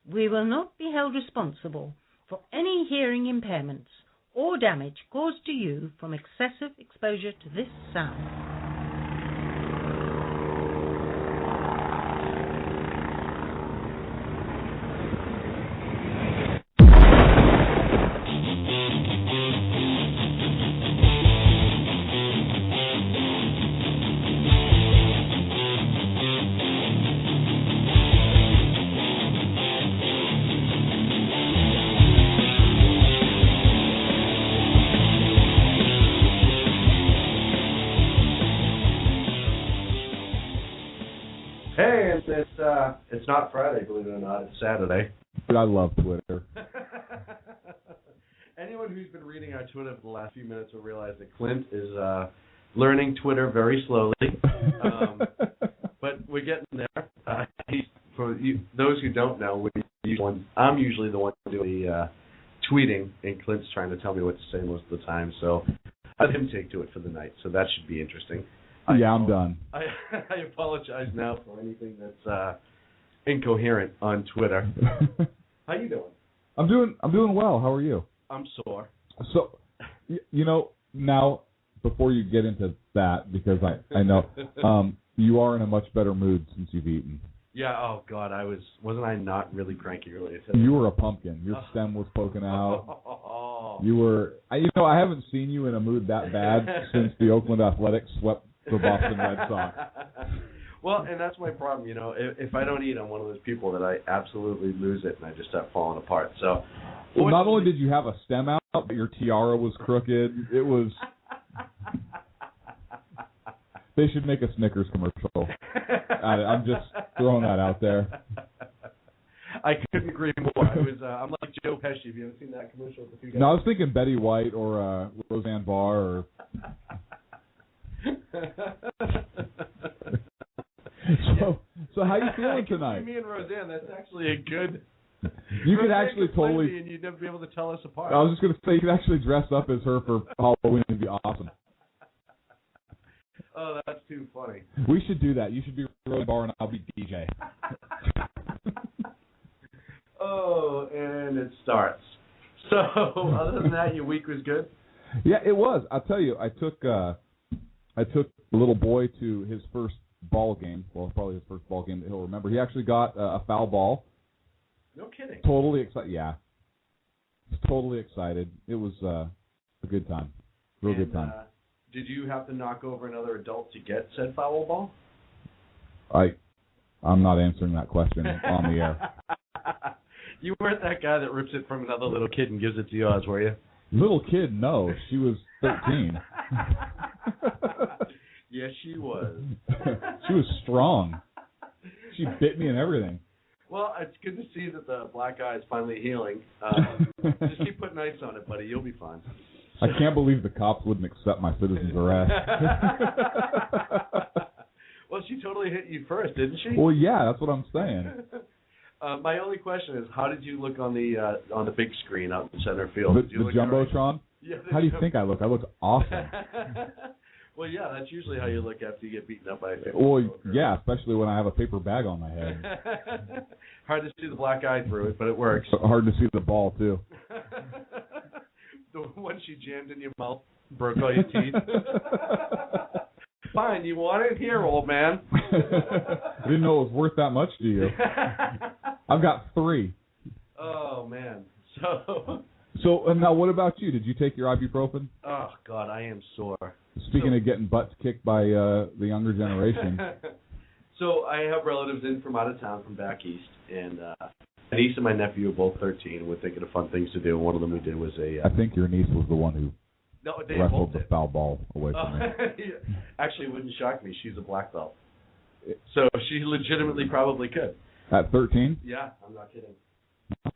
We will not be held responsible for any hearing impairments or damage caused to you from excessive exposure to this sound. It's not Friday, believe it or not. It's Saturday. I love Twitter. Anyone who's been reading our Twitter for the last few minutes will realize that Clint is learning Twitter very slowly. But we're getting there. Those who don't know, I'm usually the one doing the tweeting, and Clint's trying to tell me what to say most of the time. So I let him take to it for the night. So that should be interesting. I'm done. I apologize now for anything that's incoherent on Twitter. How you doing? I'm doing well. How are you? I'm sore. So, now before you get into that, because I know you are in a much better mood since you've eaten. Yeah. Oh God, wasn't I not really cranky earlier today? You were a pumpkin. Your stem was poking out. You were. I haven't seen you in a mood that bad since the Oakland Athletics swept the Boston Red Sox. Well, and that's my problem, If I don't eat, I'm one of those people that I absolutely lose it and I just start falling apart. So, well, not only did you have a stem out, but your tiara was crooked. It was. They should make a Snickers commercial. I'm just throwing that out there. I couldn't agree more. I'm like Joe Pesci. Have you ever seen that commercial with the two guys? No, I was thinking Betty White or Roseanne Barr or. So how you feeling tonight? Me and Roseanne, that's actually a good. You could actually totally. And you'd never be able to tell us apart. I was just going to say you could actually dress up as her for Halloween. It'd be awesome. Oh, that's too funny. We should do that. You should be Roseanne Barr and I'll be DJ. Oh, and it starts. So, other than that, your week was good? Yeah, it was. I'll tell you, I took the little boy to his first ball game. Well, probably his first ball game that he'll remember. He actually got a foul ball. No kidding. Totally excited. Yeah. Totally excited. It was a good time. Good time. Did you have to knock over another adult to get said foul ball? I'm not answering that question on the air. You weren't that guy that rips it from another little kid and gives it to yours, were you? Little kid, no. She was 13. Yes, she was. She was strong. She bit me and everything. Well, it's good to see that the black eye is finally healing. Just keep putting ice on it, buddy. You'll be fine. I can't believe the cops wouldn't accept my citizen's arrest. Well, she totally hit you first, didn't she? Well, yeah, that's what I'm saying. My only question is, how did you look on the big screen out in center field? The Jumbotron? Yeah, how do you think I look? I look awesome. Well, yeah, that's usually how you look after you get beaten up by a paper. Well, yeah, especially when I have a paper bag on my head. Hard to see the black eye through it, but it works. Hard to see the ball, too. The one she jammed in your mouth, broke all your teeth. Fine, you want it? Here, old man. I didn't know it was worth that much to you. I've got 3. Oh, man. So now what about you? Did you take your ibuprofen? Oh, God, I am sore. Speaking of getting butts kicked by the younger generation. So I have relatives in from out of town from back east, and my niece and my nephew are both 13, and we're thinking of fun things to do. One of them we did was I think your niece was the one who wrestled the foul ball away from me. Actually, it wouldn't shock me. She's a black belt. So she legitimately probably could. At 13? Yeah, I'm not kidding.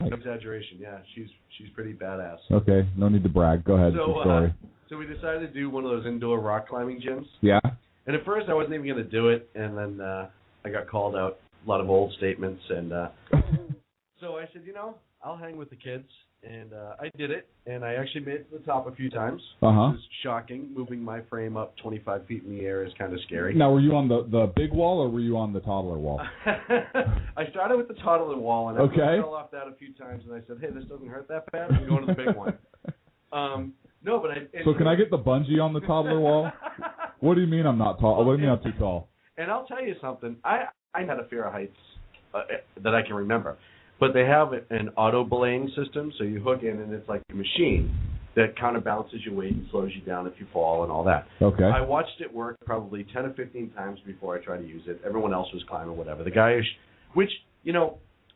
No exaggeration. Yeah, she's pretty badass. Okay, no need to brag. Go ahead. Sorry. So we decided to do one of those indoor rock climbing gyms. Yeah. And at first I wasn't even going to do it, and then I got called out. A lot of old statements, and So I said, I'll hang with the kids. And I did it, and I actually made it to the top a few times. Uh-huh. Which was shocking. Moving my frame up 25 feet in the air is kind of scary. Now, were you on the big wall, or were you on the toddler wall? I started with the toddler wall, and I fell off that a few times, and I said, hey, this doesn't hurt that bad. I'm going to the big one. No, but So can I get the bungee on the toddler wall? What do you mean I'm not tall? What do you mean I'm too tall? And I'll tell you something. I had a fear of heights that I can remember. But they have an auto belaying system, so you hook in, and it's like a machine that counterbalances your weight and slows you down if you fall and all that. Okay. I watched it work probably 10 or 15 times before I tried to use it. Everyone else was climbing, whatever. The guy,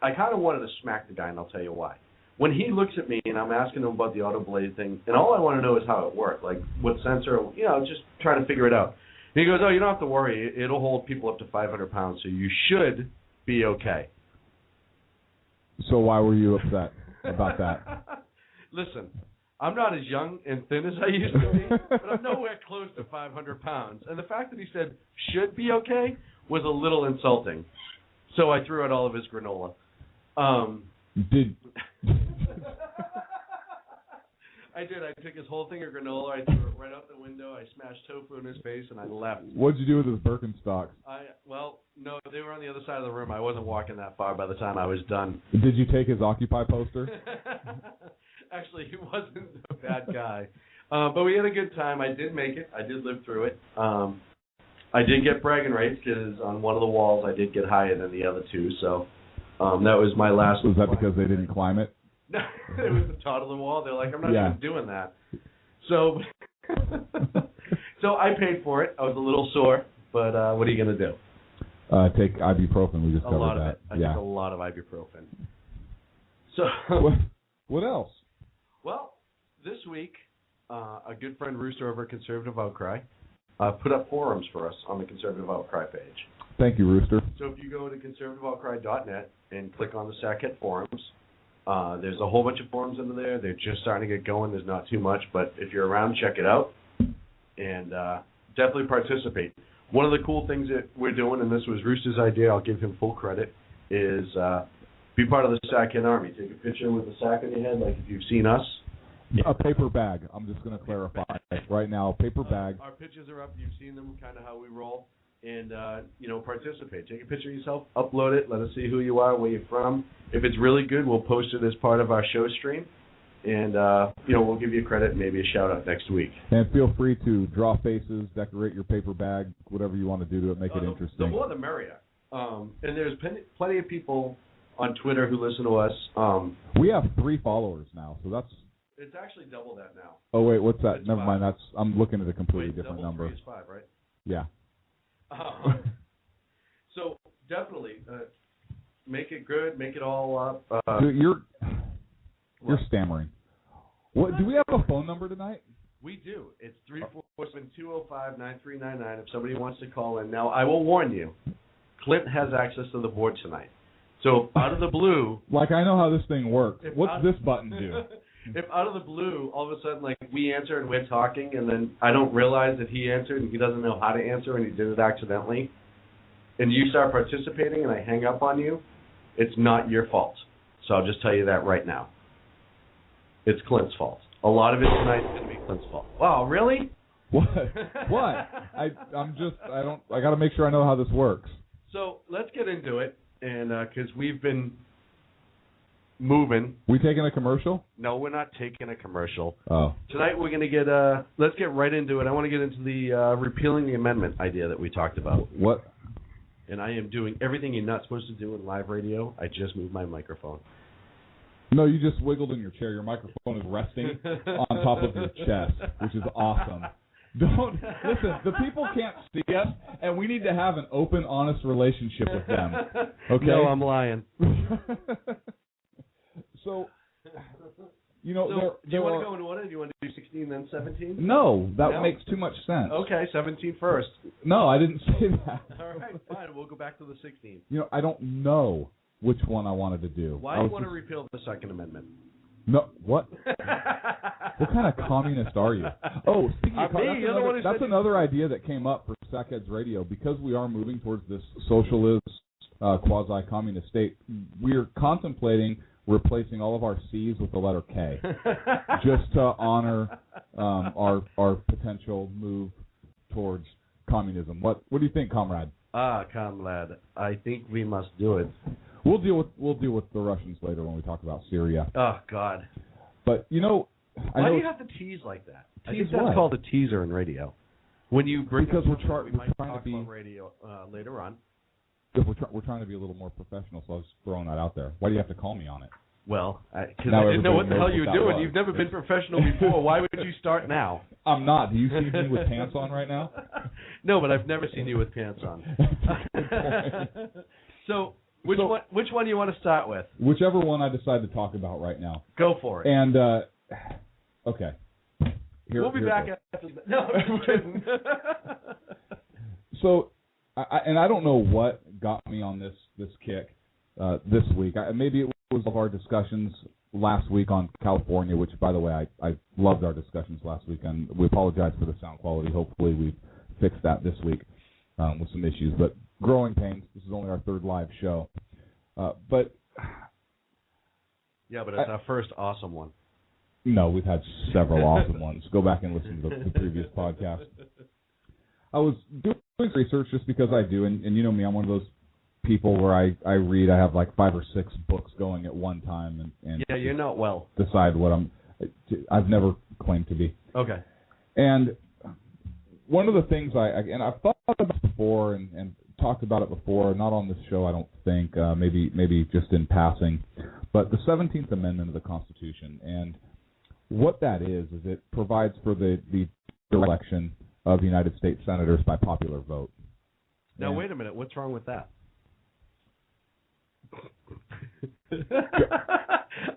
I kind of wanted to smack the guy, and I'll tell you why. When he looks at me and I'm asking him about the auto belay thing, and all I want to know is how it worked, like what sensor, just trying to figure it out. And he goes, oh, you don't have to worry. It'll hold people up to 500 pounds, so you should be okay. So why were you upset about that? Listen, I'm not as young and thin as I used to be, but I'm nowhere close to 500 pounds. And the fact that he said should be okay was a little insulting. So I threw out all of his granola. I did. I took his whole thing of granola. I threw it right out the window. I smashed tofu in his face, and I left. What'd you do with his Birkenstocks? No, they were on the other side of the room. I wasn't walking that far by the time I was done. Did you take his Occupy poster? Actually, he wasn't a bad guy. But we had a good time. I did make it. I did live through it. I did get bragging rights because on one of the walls I did get higher than the other two. So that was my last. Was that because they didn't climb it? No, it was the toddler wall. They're like, I'm not even doing that. So, so I paid for it. I was a little sore, but what are you going to do? Take ibuprofen. We just covered that. A lot of it. I took a lot of ibuprofen. So, what else? Well, this week, a good friend Rooster over at Conservative Outcry put up forums for us on the Conservative Outcry page. Thank you, Rooster. So if you go to conservativeoutcry.net and click on the Sackhead forums, there's a whole bunch of forums under there. They're just starting to get going. There's not too much, but if you're around, check it out and definitely participate. One of the cool things that we're doing, and this was Rooster's idea, I'll give him full credit, is be part of the Sackhead Army. Take a picture with a sack on your head, like if you've seen us. A paper bag. I'm just going to clarify right now. Paper bag. Our pictures are up. You've seen them, kind of how we roll. And, participate. Take a picture of yourself, upload it, let us see who you are, where you're from. If it's really good, we'll post it as part of our show stream. And, we'll give you credit and maybe a shout-out next week. And feel free to draw faces, decorate your paper bag, whatever you want to do to make it interesting. The more the merrier. And there's plenty of people on Twitter who listen to us. We have 3 followers now, so that's... It's actually double that now. Oh, wait, what's that? Never 5. mind. I'm looking at a completely different number. 3 is 5, right? Yeah. So definitely make it good, make it all up. Dude, you're stammering. What? Do we have a phone number tonight? We do. It's 347-205-9399 if somebody wants to call in. Now, I will warn you, Clint has access to the board tonight. So out of the blue... Like, I know how this thing works. What's this button do? If out of the blue, all of a sudden, like, we answer and we're talking, and then I don't realize that he answered and he doesn't know how to answer and he did it accidentally, and you start participating and I hang up on you, it's not your fault. So I'll just tell you that right now. It's Clint's fault. A lot of it tonight is going to be Clint's fault. Wow, really? What? I got to make sure I know how this works. So let's get into it, and because we've been moving. We taking a commercial? No, we're not taking a commercial. Oh. Tonight we're going to get, let's get right into it. I want to get into the repealing the amendment idea that we talked about. What? And I am doing everything you're not supposed to do in live radio. I just moved my microphone. No, you just wiggled in your chair. Your microphone is resting on top of your chest, which is awesome. Don't listen. The people can't see us, and we need to have an open, honest relationship with them. Okay? No, I'm lying. So, do you want to go in order? Do you want to do 16 then 17? No, that makes too much sense. Okay, 17 first. No, I didn't say that. All right, fine. We'll go back to the 16. I don't know which one I wanted to do. Why do you want to repeal the Second Amendment? No, what? What kind of communist are you? Oh, speaking of that's another idea that came up for Sackheads Radio, because we are moving towards this socialist quasi-communist state, we're contemplating replacing all of our C's with the letter K, just to honor our potential move towards communism. What do you think, comrade? Comrade, I think we must do it. We'll deal with the Russians later when we talk about Syria. Oh God! But why do you have to tease like that? I think that's what? called a teaser in radio. When you bring because we're trying talk to be about radio later on. We're trying to be a little more professional, so I was throwing that out there. Why do you have to call me on it? Well, because I didn't know what the hell you were doing. You've never been professional before. Why would you start now? I'm not. Do you see me with pants on right now? No, but I've never seen you with pants on. So, which one do you want to start with? Whichever one I decide to talk about right now. Go for it. And, okay. We'll be back after that. No, I'm just kidding. So, I don't know what got me on this kick this week. Maybe it was of our discussions last week on California, which, by the way, I loved our discussions last week, and we apologize for the sound quality. Hopefully we've fixed that this week with some issues. But growing pains, this is only our third live show. But it's our first awesome one. No, we've had several awesome ones. Go back and listen to the previous podcast. I was doing research just because I do, and you know me, I'm one of those people where I read. I have like 5 or 6 books going at one time, and yeah, you're not well. Decide what I've never claimed to be. Okay. And one of the things I've thought about it before and talked about it before, not on this show, I don't think, maybe just in passing, but the 17th Amendment of the Constitution, and what that is it provides for the election of United States senators by popular vote. Now, wait a minute. What's wrong with that?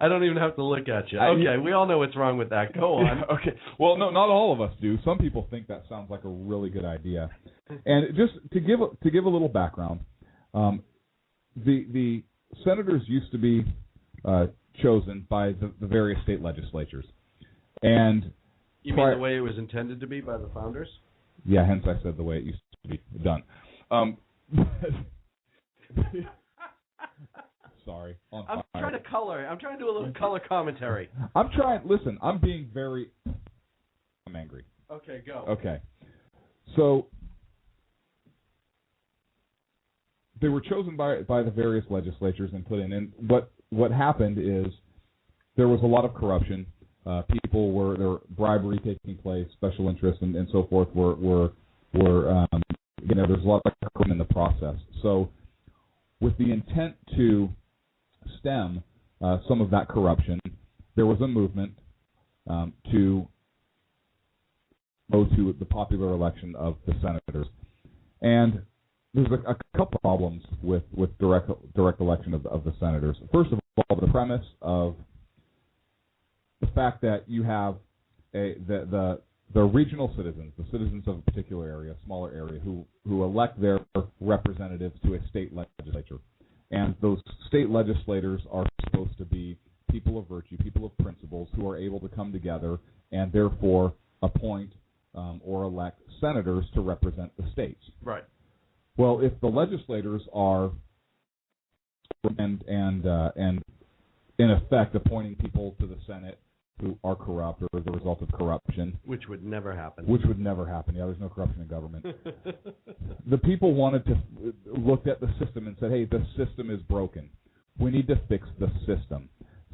I don't even have to look at you. Okay, we all know what's wrong with that. Go on. Okay. Well, no, not all of us do. Some people think that sounds like a really good idea. And just to give a little background, the senators used to be chosen by the various state legislatures. And you mean the way it was intended to be by the founders? Yeah, hence I said the way it used to be done. Sorry. I'm trying to color. I'm trying to do a little color commentary. I'm angry. Okay, go. Okay. So they were chosen by the various legislatures and put in. And what happened is there was a lot of corruption. There were bribery taking place, special interests, and so forth were there's a lot of corruption in the process. So with the intent to stem some of that corruption, there was a movement to go to the popular election of the senators. And there's a couple problems with direct election of the senators. First of all, the premise of the fact that you have the regional citizens, the citizens of a particular area, smaller area, who elect their representatives to a state legislature. And those state legislators are supposed to be people of virtue, people of principles, who are able to come together and therefore appoint or elect senators to represent the states. Right. Well, if the legislators are and in effect appointing people to the Senate who are corrupt or as a result of corruption. Which would never happen. Yeah, there's no corruption in government. The people wanted to look at the system and said, hey, the system is broken. We need to fix the system.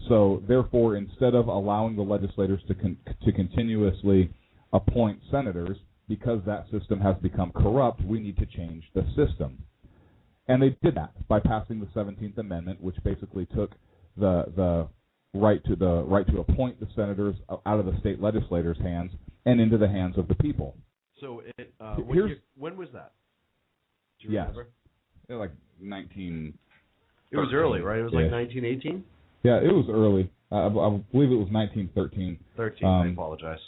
So, therefore, instead of allowing the legislators to continuously appoint senators, because that system has become corrupt, we need to change the system. And they did that by passing the 17th Amendment, which basically took the right to appoint the senators out of the state legislators' hands and into the hands of the people. So when was that? Do you remember? Like 19. It was early, right? It was like 1918? Yeah, it was early. I believe it was 1913. 13, I apologize.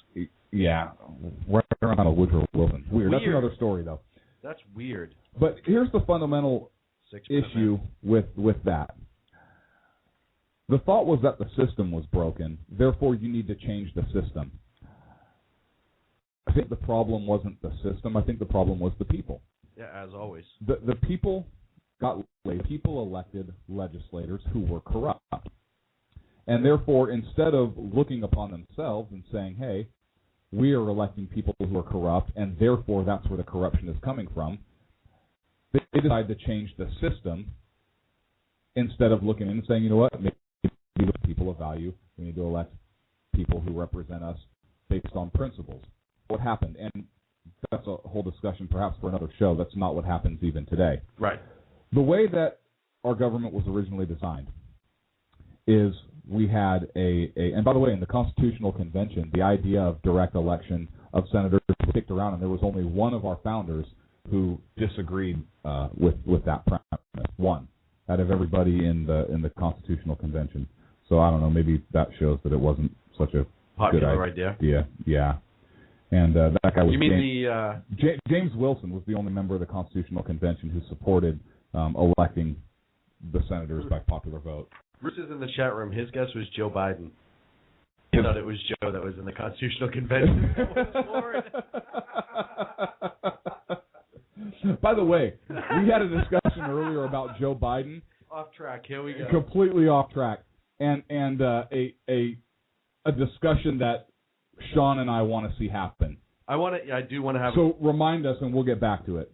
Yeah, right around Woodrow Wilson. Weird. That's another story, though. That's weird. But here's the fundamental issue with that. The thought was that the system was broken, therefore you need to change the system. I think the problem wasn't the system. I think the problem was the people. Yeah, as always. The people got people elected legislators who were corrupt. And therefore, instead of looking upon themselves and saying, hey, we are electing people who are corrupt, and therefore that's where the corruption is coming from, they decide to change the system instead of looking in and saying, you know what, maybe the people of value, we need to elect people who represent us based on principles. What happened? And that's a whole discussion perhaps for another show. That's not what happens even today. Right. The way that our government was originally designed is we had and by the way, in the Constitutional Convention, the idea of direct election of senators kicked around, and there was only one of our founders who disagreed with that premise. One out of everybody in the Constitutional Convention. So I don't know, maybe that shows that it wasn't such a popular good idea. Yeah. And that guy was James Wilson was the only member of the Constitutional Convention who supported electing the senators by popular vote. Bruce is in the chat room. His guess was Joe Biden. He thought it was Joe that was in the Constitutional Convention. By the way, we had a discussion earlier about Joe Biden. Off track. Here we go. Completely off track, and a discussion that Sean and I want to see happen. I do want to have. So remind us, and we'll get back to it.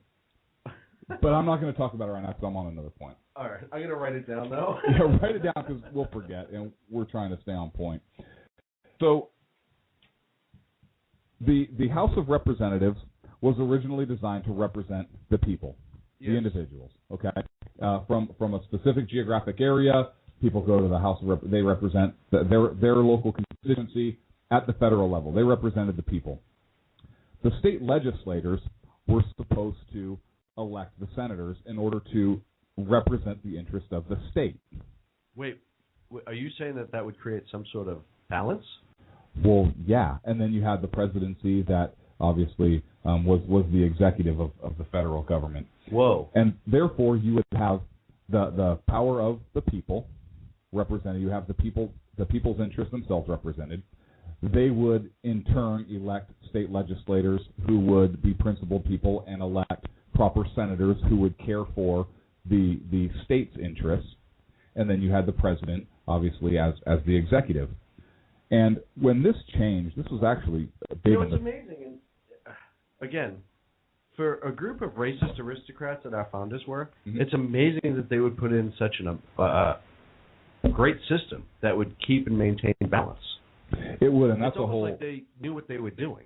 But I'm not going to talk about it right now because I'm on another point. All right, I'm going to write it down though. Yeah, write it down because we'll forget, and we're trying to stay on point. So the House of Representatives was originally designed to represent the people, the individuals. Okay, from a specific geographic area, people go to the House of they represent their local constituency at the federal level. They represented the people. The state legislators were supposed to elect the senators in order to represent the interest of the state. Wait, are you saying that would create some sort of balance? Well, yeah, and then you had the presidency that obviously was the executive of the federal government. Whoa. And therefore you would have the power of the people represented. You have the people's interests themselves represented. They would in turn elect state legislators who would be principled people and elect proper senators who would care for the state's interests. And then you had the president, obviously, as the executive. And when this changed, this was actually big. It's amazing. And again, for a group of racist aristocrats that our founders were, it's amazing that they would put in such a great system that would keep and maintain balance. It would, and that's a whole. Like they knew what they were doing.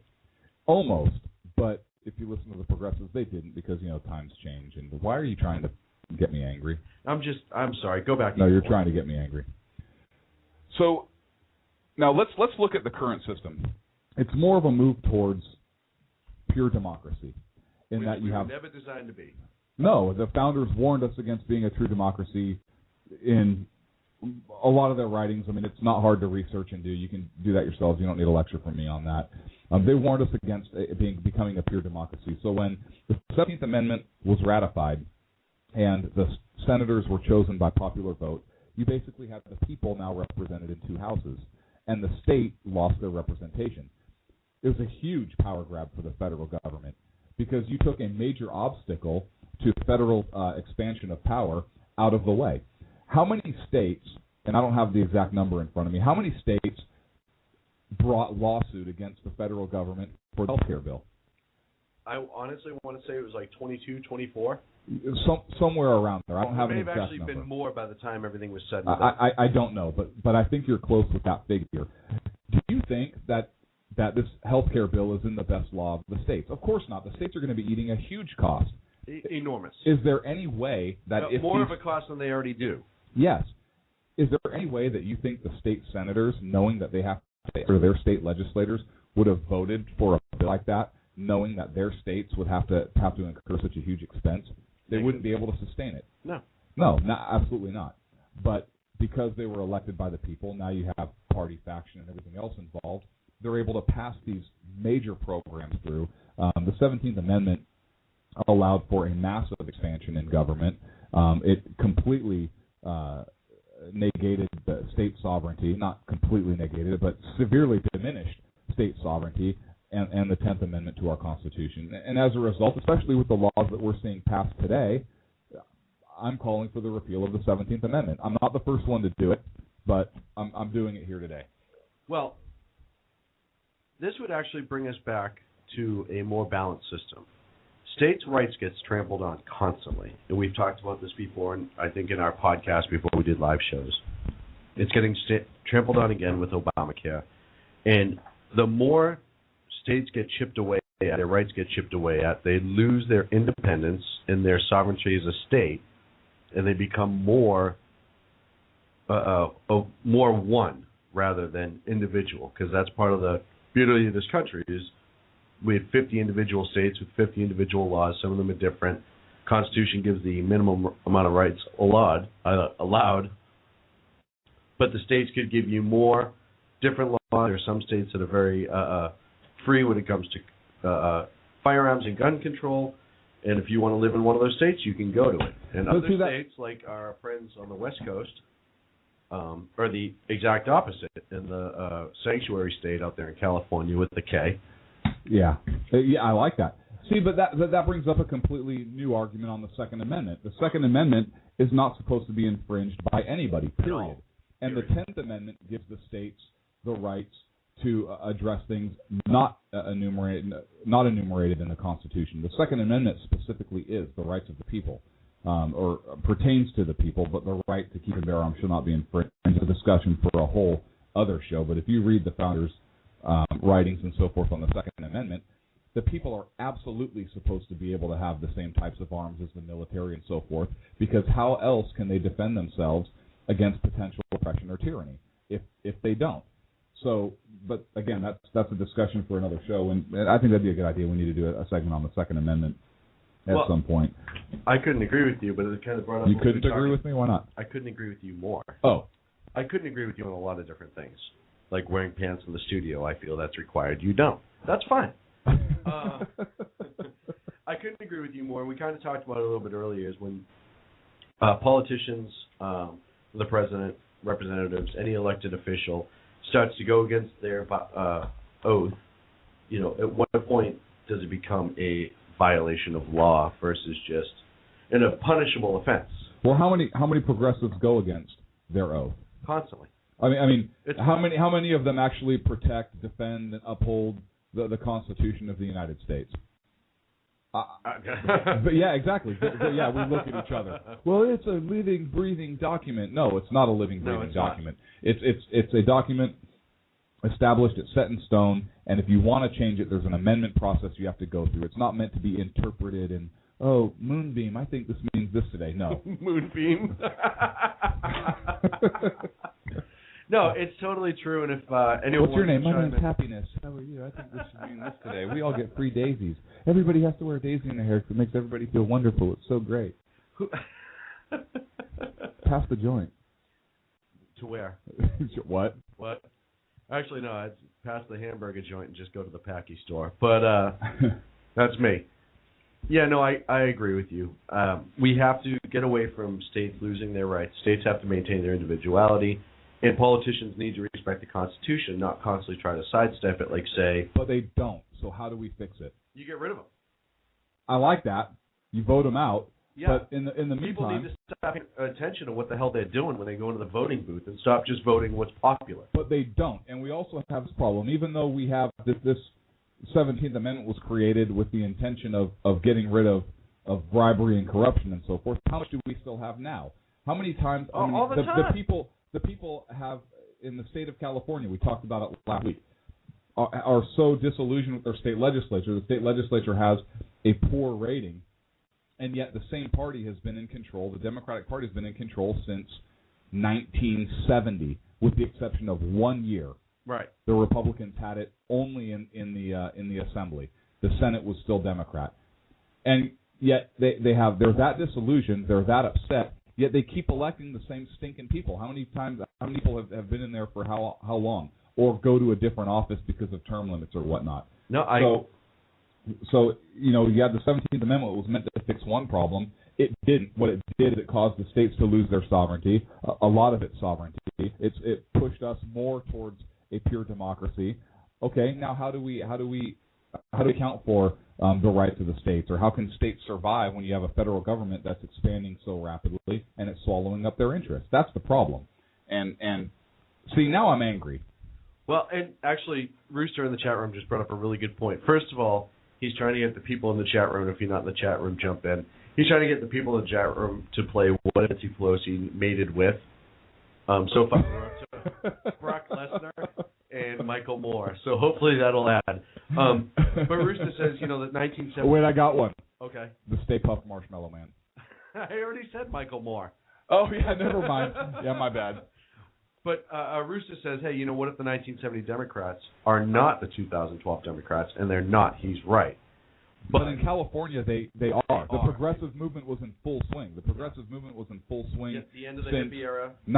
Almost, but if you listen to the progressives, they didn't because times change. And why are you trying to get me angry? I'm sorry. Go back. No, you're trying to get me angry. So now let's look at the current system. It's more of a move towards pure democracy, in that you have never designed to be. No, the founders warned us against being a true democracy in a lot of their writings. I mean, it's not hard to research and do. You can do that yourselves. You don't need a lecture from me on that. They warned us against becoming a pure democracy. So when the 17th Amendment was ratified and the senators were chosen by popular vote, you basically have the people now represented in two houses, and the state lost their representation. It was a huge power grab for the federal government because you took a major obstacle to federal expansion of power out of the way. How many states, and I don't have the exact number in front of me, how many states brought lawsuit against the federal government for the health care bill? I honestly want to say it was like 22, 24. Somewhere around there. I don't have an exact number. It may have actually been more by the time everything was said and done. I don't know, but I think you're close with that figure. Do you think that this health care bill is in the best law of the states? Of course not. The states are going to be eating a huge cost. Enormous. Is there any way that if more of a cost than they already do? Yes. Is there any way that you think the state senators, knowing that they have to, or their state legislators, would have voted for a bill like that, knowing that their states would have to incur such a huge expense? They wouldn't be able to sustain it. No, absolutely not. But because they were elected by the people, now you have party faction and everything else involved. They're able to pass these major programs through. The 17th Amendment allowed for a massive expansion in government. It completely negated the state sovereignty, not completely negated it, but severely diminished state sovereignty and the 10th Amendment to our Constitution. And as a result, especially with the laws that we're seeing passed today, I'm calling for the repeal of the 17th Amendment. I'm not the first one to do it, but I'm doing it here today. Well, this would actually bring us back to a more balanced system. States' rights gets trampled on constantly, and we've talked about this before, and I think in our podcast before we did live shows. It's getting trampled on again with Obamacare, and the more states get chipped away at, their rights get chipped away at, they lose their independence and their sovereignty as a state, and they become more one rather than individual, because that's part of the beauty of this country is we have 50 individual states with 50 individual laws. Some of them are different. Constitution gives the minimum amount of rights allowed, but the states could give you more different laws. There are some states that are very free when it comes to firearms and gun control, and if you want to live in one of those states, you can go to it. And other states, like our friends on the West Coast, are the exact opposite in the sanctuary state out there in California with the K. Yeah, I like that. See, but that brings up a completely new argument on the Second Amendment. The Second Amendment is not supposed to be infringed by anybody, period. And the 10th Amendment gives the states the rights to address things not enumerated in the Constitution. The Second Amendment specifically is the rights of the people, or pertains to the people, but the right to keep and bear arms shall not be infringed. It's a discussion for a whole other show. But if you read the founders' writings and so forth on the Second Amendment, the people are absolutely supposed to be able to have the same types of arms as the military and so forth, because how else can they defend themselves against potential oppression or tyranny if they don't? So, but again, that's a discussion for another show, and I think that'd be a good idea. We need to do a segment on the Second Amendment at some point. I couldn't agree with you, but it kind of brought up... You couldn't agree with me? Why not? I couldn't agree with you more. Oh. I couldn't agree with you on a lot of different things. Like wearing pants in the studio, I feel that's required. You don't. That's fine. I couldn't agree with you more. We kind of talked about it a little bit earlier, is when politicians, the president, representatives, any elected official starts to go against their oath, at what point does it become a violation of law versus just a punishable offense? Well, how many progressives go against their oath? Constantly. I mean, how many of them actually protect, defend, and uphold the Constitution of the United States? But yeah, exactly. But yeah, we look at each other. Well, it's a living, breathing document. No, it's not a living, breathing document. It's a document established, it's set in stone, and if you want to change it, there's an amendment process you have to go through. It's not meant to be interpreted in, Moonbeam, I think this means this today. No. Moonbeam. No, it's totally true, and if anyone... What's your name? My name's Happiness. How are you? I think this should mean this today. We all get free daisies. Everybody has to wear a daisy in their hair because it makes everybody feel wonderful. It's so great. Pass the joint. To where? What? What? Actually, no, I'd pass the hamburger joint and just go to the Packy store. But that's me. Yeah, no, I agree with you. We have to get away from states losing their rights. States have to maintain their individuality. And politicians need to respect the Constitution, not constantly try to sidestep it, like say... But they don't, so how do we fix it? You get rid of them. I like that. You vote them out. Yeah. But in the meantime... People need to stop paying attention to what the hell they're doing when they go into the voting booth and stop just voting what's popular. But they don't. And we also have this problem. Even though we have this 17th Amendment was created with the intention of getting rid of bribery and corruption and so forth, how much do we still have now? How many times... all the time. The people have, in the state of California, we talked about it last week, are so disillusioned with their state legislature. The state legislature has a poor rating, and yet the same party has been in control. The Democratic Party has been in control since 1970, with the exception of 1 year. Right. The Republicans had it only in the Assembly. The Senate was still Democrat, and yet they're that disillusioned, they're that upset. Yet they keep electing the same stinking people. How many people have been in there for how long? Or go to a different office because of term limits or whatnot? No, So you had the 17th Amendment. It was meant to fix one problem. It didn't. What it did is it caused the states to lose their sovereignty, a lot of its sovereignty. It pushed us more towards a pure democracy. Okay, now how do we account for the rights of the states, or how can states survive when you have a federal government that's expanding so rapidly and it's swallowing up their interests? That's the problem. And see, now I'm angry. Well, and actually, Rooster in the chat room just brought up a really good point. First of all, he's trying to get the people in the chat room, if you're not in the chat room, jump in. He's trying to get the people in the chat room to play What Nancy Pelosi Mated With. So far, we're up to Brock Lesnar and Michael Moore. So hopefully that'll add. But Rooster says, that 1970... Wait, I got one. Okay. The Stay Puft Marshmallow Man. I already said Michael Moore. Oh, yeah, never mind. Yeah, my bad. But Rooster says, hey, what if the 1970 Democrats are not the 2012 Democrats? And they're not. He's right. But in California, they are. The progressive movement was in full swing. The progressive movement was in full swing at the end of the since hippie era. The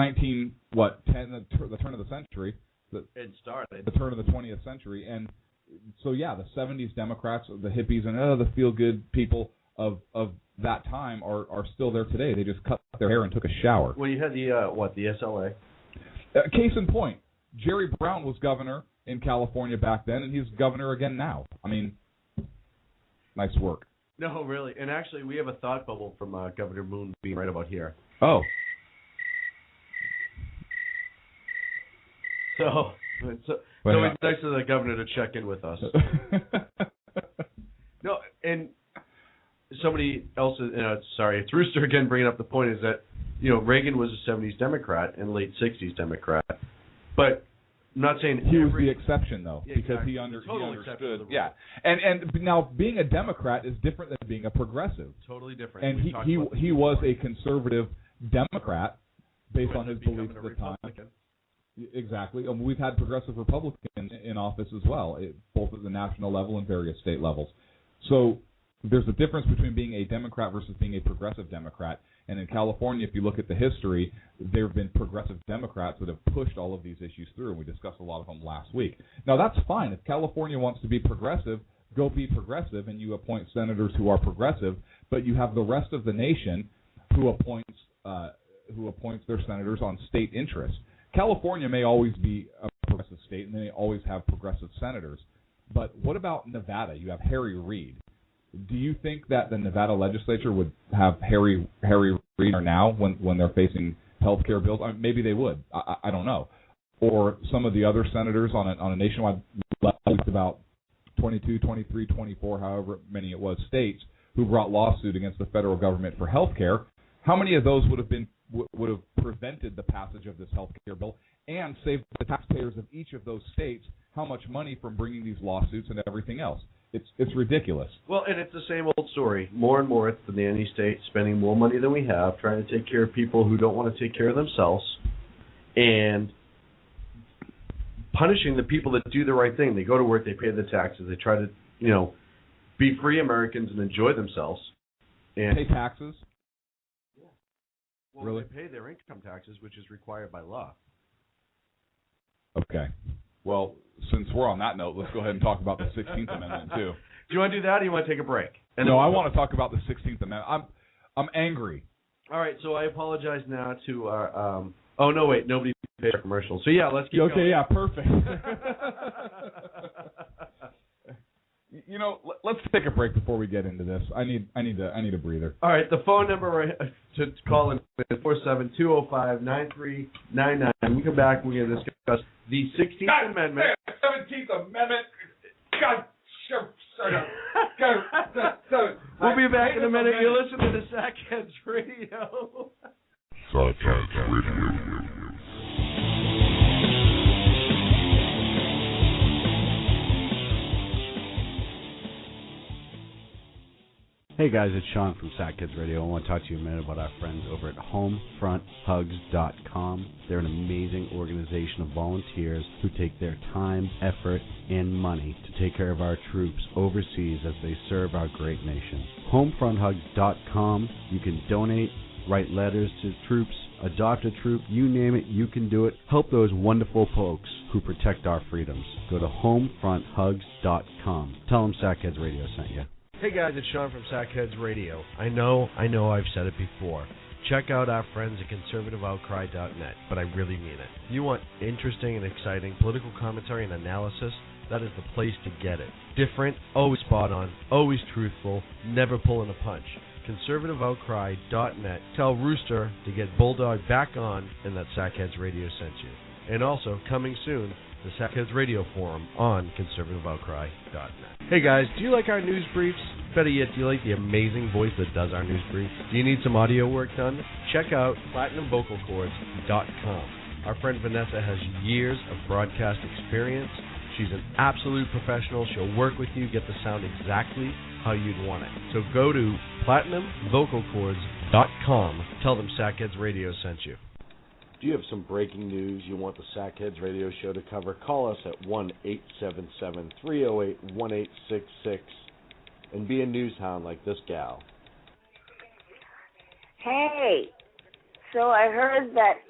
turn of the century. It started. The turn of the 20th century. And so, yeah, the 70s Democrats, the hippies, and the feel-good people of that time are still there today. They just cut their hair and took a shower. Well, you had the SLA? Case in point, Jerry Brown was governor in California back then, and he's governor again now. I mean, nice work. No, really. And actually, we have a thought bubble from Governor Moon being right about here. Oh. So it's nice of the governor to check in with us. No, and somebody else, it's Rooster again bringing up the point is that, Reagan was a 70s Democrat and late 60s Democrat. But I'm not saying he was the exception, though, because he understood. Yeah, and now being a Democrat is different than being a progressive. Totally different. And he was a conservative Democrat based on his beliefs at the time. Exactly. We've had progressive Republicans in office as well, both at the national level and various state levels. So there's a difference between being a Democrat versus being a progressive Democrat. And in California, if you look at the history, there have been progressive Democrats that have pushed all of these issues through, and we discussed a lot of them last week. Now, that's fine. If California wants to be progressive, go be progressive, and you appoint senators who are progressive, but you have the rest of the nation who appoints their senators on state interests. California may always be a progressive state, and they always have progressive senators. But what about Nevada? You have Harry Reid. Do you think that the Nevada legislature would have Harry Reid now when they're facing health care bills? Maybe they would. I don't know. Or some of the other senators on a nationwide level, about 22, 23, 24, however many it was, states who brought lawsuit against the federal government for health care. How many of those would have prevented the passage of this health care bill and saved the taxpayers of each of those states how much money from bringing these lawsuits and everything else? It's ridiculous. Well, and it's the same old story. More and more, it's the nanny state spending more money than we have, trying to take care of people who don't want to take care of themselves, and punishing the people that do the right thing. They go to work, they pay the taxes, they try to, be free Americans and enjoy themselves. And pay taxes? Yeah. Well, really? They pay their income taxes, which is required by law. Okay. Well, since we're on that note, let's go ahead and talk about the 16th Amendment, too. Do you want to do that, or do you want to take a break? No, I want to talk about the 16th Amendment. I'm angry. All right, so I apologize now to our oh, no, wait, nobody paid our commercials. So, yeah, let's keep going. Okay, yeah, perfect. Let's take a break before we get into this. I need a breather. All right, the phone number to call in is 47205-9399. When we come back, we're going to discuss the 16th Amendment. 17th Amendment. God, we'll be back in a minute. You're listening to Sackheads Radio. Sackheads Radio. Hey guys, it's Sean from Sackheads Radio. I want to talk to you a minute about our friends over at HomefrontHugs.com. They're an amazing organization of volunteers who take their time, effort, and money to take care of our troops overseas as they serve our great nation. HomefrontHugs.com. You can donate, write letters to troops, adopt a troop, you name it, you can do it. Help those wonderful folks who protect our freedoms. Go to HomefrontHugs.com. Tell them Sackheads Radio sent you. Hey guys, it's Sean from Sackheads Radio. I know I've said it before. Check out our friends at conservativeoutcry.net, but I really mean it. If you want interesting and exciting political commentary and analysis, that is the place to get it. Different, always spot on, always truthful, never pulling a punch. ConservativeOutcry.net. Tell Rooster to get Bulldog back on and that Sackheads Radio sent you. And also, coming soon, the Sackheads Radio Forum on ConservativeOutcry.net. Hey guys, do you like our news briefs? Better yet, do you like the amazing voice that does our news briefs? Do you need some audio work done? Check out PlatinumVocalCords.com. Our friend Vanessa has years of broadcast experience. She's an absolute professional. She'll work with you, get the sound exactly how you'd want it. So go to PlatinumVocalCords.com. Tell them Sackheads Radio sent you. Do you have some breaking news you want the Sackheads Radio Show to cover? Call us at 1-877-308-1866 and be a news hound like this gal. Hey, so I heard that,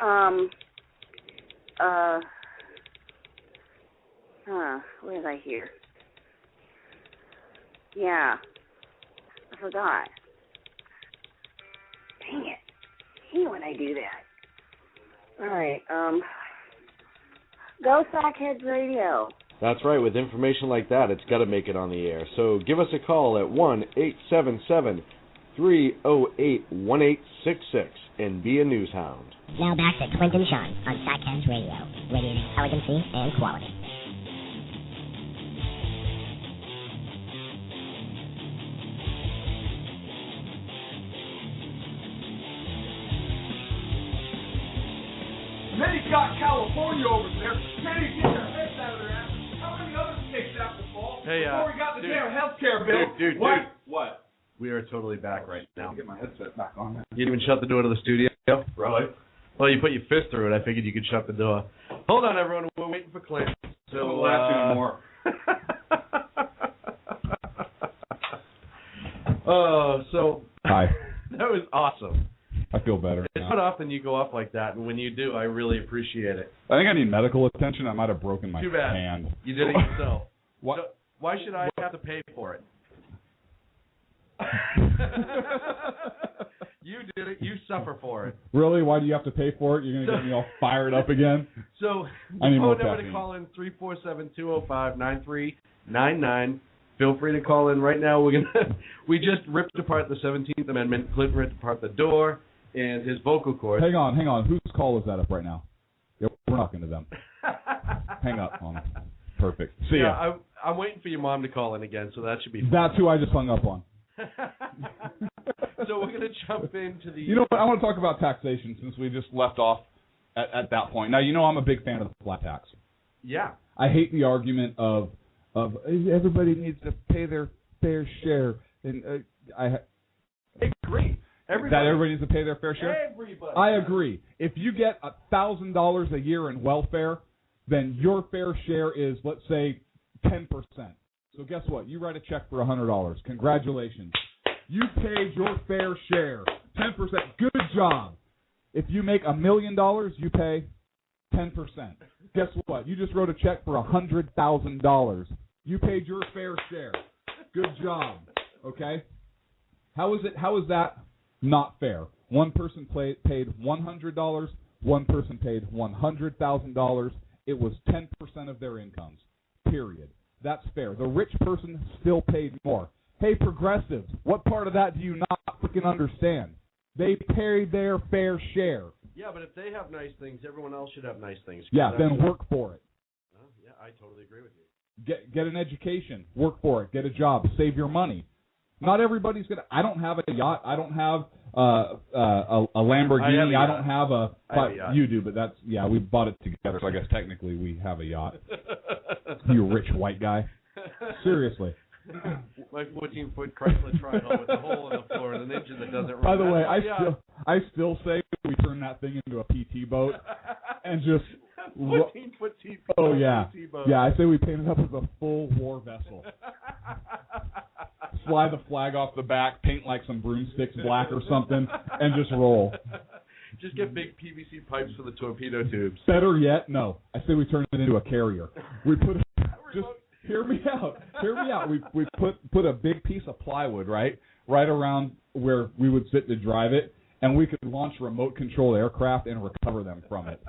what did I hear? Yeah, I forgot. Dang it. I hate when I do that. All right, go Sackheads Radio. That's right. With information like that, it's got to make it on the air. So give us a call at 1-877-308-1866 and be a news hound. Now back to Clinton Sean on Sackheads Radio, radiating elegancy and quality. And then he's got California over there. Can he get their heads out of their ass? How many other states have to fall before we got the damn health care bill? Dude. What? We are totally back right now. Get my headset back on. You didn't even shut the door to the studio? Really? Well, you put your fist through it. I figured you could shut the door. Hold on, everyone. We're waiting for Clint. So, Don't laugh anymore. So Hi. That was awesome. I feel better It's now. not often you go up like that, and when you do, I really appreciate it. I think I need medical attention. I might have broken my Too bad. hand. You did it yourself. What? So, why should I have to pay for it? You did it. You suffer for it. Really? Why do you have to pay for it? You're going to get me all fired up again? So, I need more phone number caffeine. to call in 347-205-9399. Feel free to call in right now. We just ripped apart the 17th Amendment. Clint ripped apart the door and his vocal cords. Hang on. Whose call is that up right now? Yeah, we're talking to them. Hang up on. Perfect. See ya. Yeah, I'm waiting for your mom to call in again, so that should be fun. That's who I just hung up on. So we're going to jump into the... You know what? I want to talk about taxation since we just left off at that point. Now, you know I'm a big fan of the flat tax. Yeah. I hate the argument of everybody needs to pay their fair share. And I agree. Everybody needs to pay their fair share? Everybody. I agree. If you get $1,000 a year in welfare, then your fair share is, let's say, 10%. So guess what? You write a check for $100. Congratulations. You paid your fair share. 10%. Good job. If you make $1 million, you pay 10%. Guess what? You just wrote a check for $100,000. You paid your fair share. Good job. Okay? How is that not fair? One person paid $100. One person paid $100,000. It was 10% of their incomes. Period. That's fair. The rich person still paid more. Hey, progressives, what part of that do you not freaking understand? They paid their fair share. Yeah, but if they have nice things, everyone else should have nice things. Yeah, then work for it. Yeah, I totally agree with you. Get an education. Work for it. Get a job. Save your money. Not everybody's going to... I don't have a yacht. I don't have a Lamborghini. I don't have a... But you do, but that's... Yeah, we bought it together, so I guess technically we have a yacht. You rich white guy. Seriously. My 14-foot Chrysler Tri-Hole with a hole in the floor and an engine that doesn't run. By the way, I still say we turn that thing into a PT boat and just 14-foot PT boat. Oh yeah, yeah. I say we paint it up as a full war vessel. Fly the flag off the back, paint like some broomsticks black or something, and just roll. Just get big PVC pipes for the torpedo tubes. Better yet, no. I say we turn it into a carrier. We put just. Hear me out. We put a big piece of plywood right around where we would sit to drive it, and we could launch remote control aircraft and recover them from it.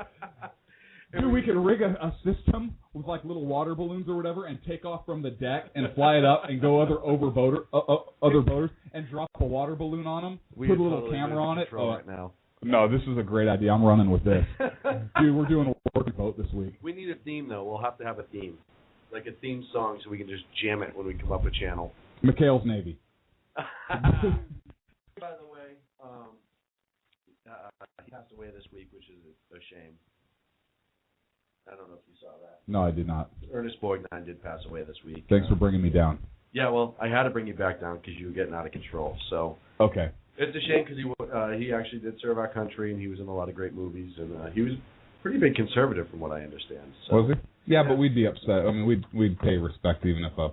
Dude, we could rig a system with like little water balloons or whatever, and take off from the deck and fly it up and go other boaters and drop a water balloon on them. Put a little camera on it. Right now. No, this is a great idea. I'm running with this. Dude, we're doing a working boat this week. We need a theme though. We'll have to have a theme, like a theme song, so we can just jam it when we come up a channel. McHale's Navy. By the way, he passed away this week, which is a shame. I don't know if you saw that. No, I did not. Ernest Borgnine did pass away this week. Thanks for bringing me down. Yeah, well, I had to bring you back down because you were getting out of control. So okay. It's a shame because he actually did serve our country, and he was in a lot of great movies, and he was a pretty big conservative from what I understand. So. Was he? Yeah, but we'd be upset. I mean, we'd pay respect even if a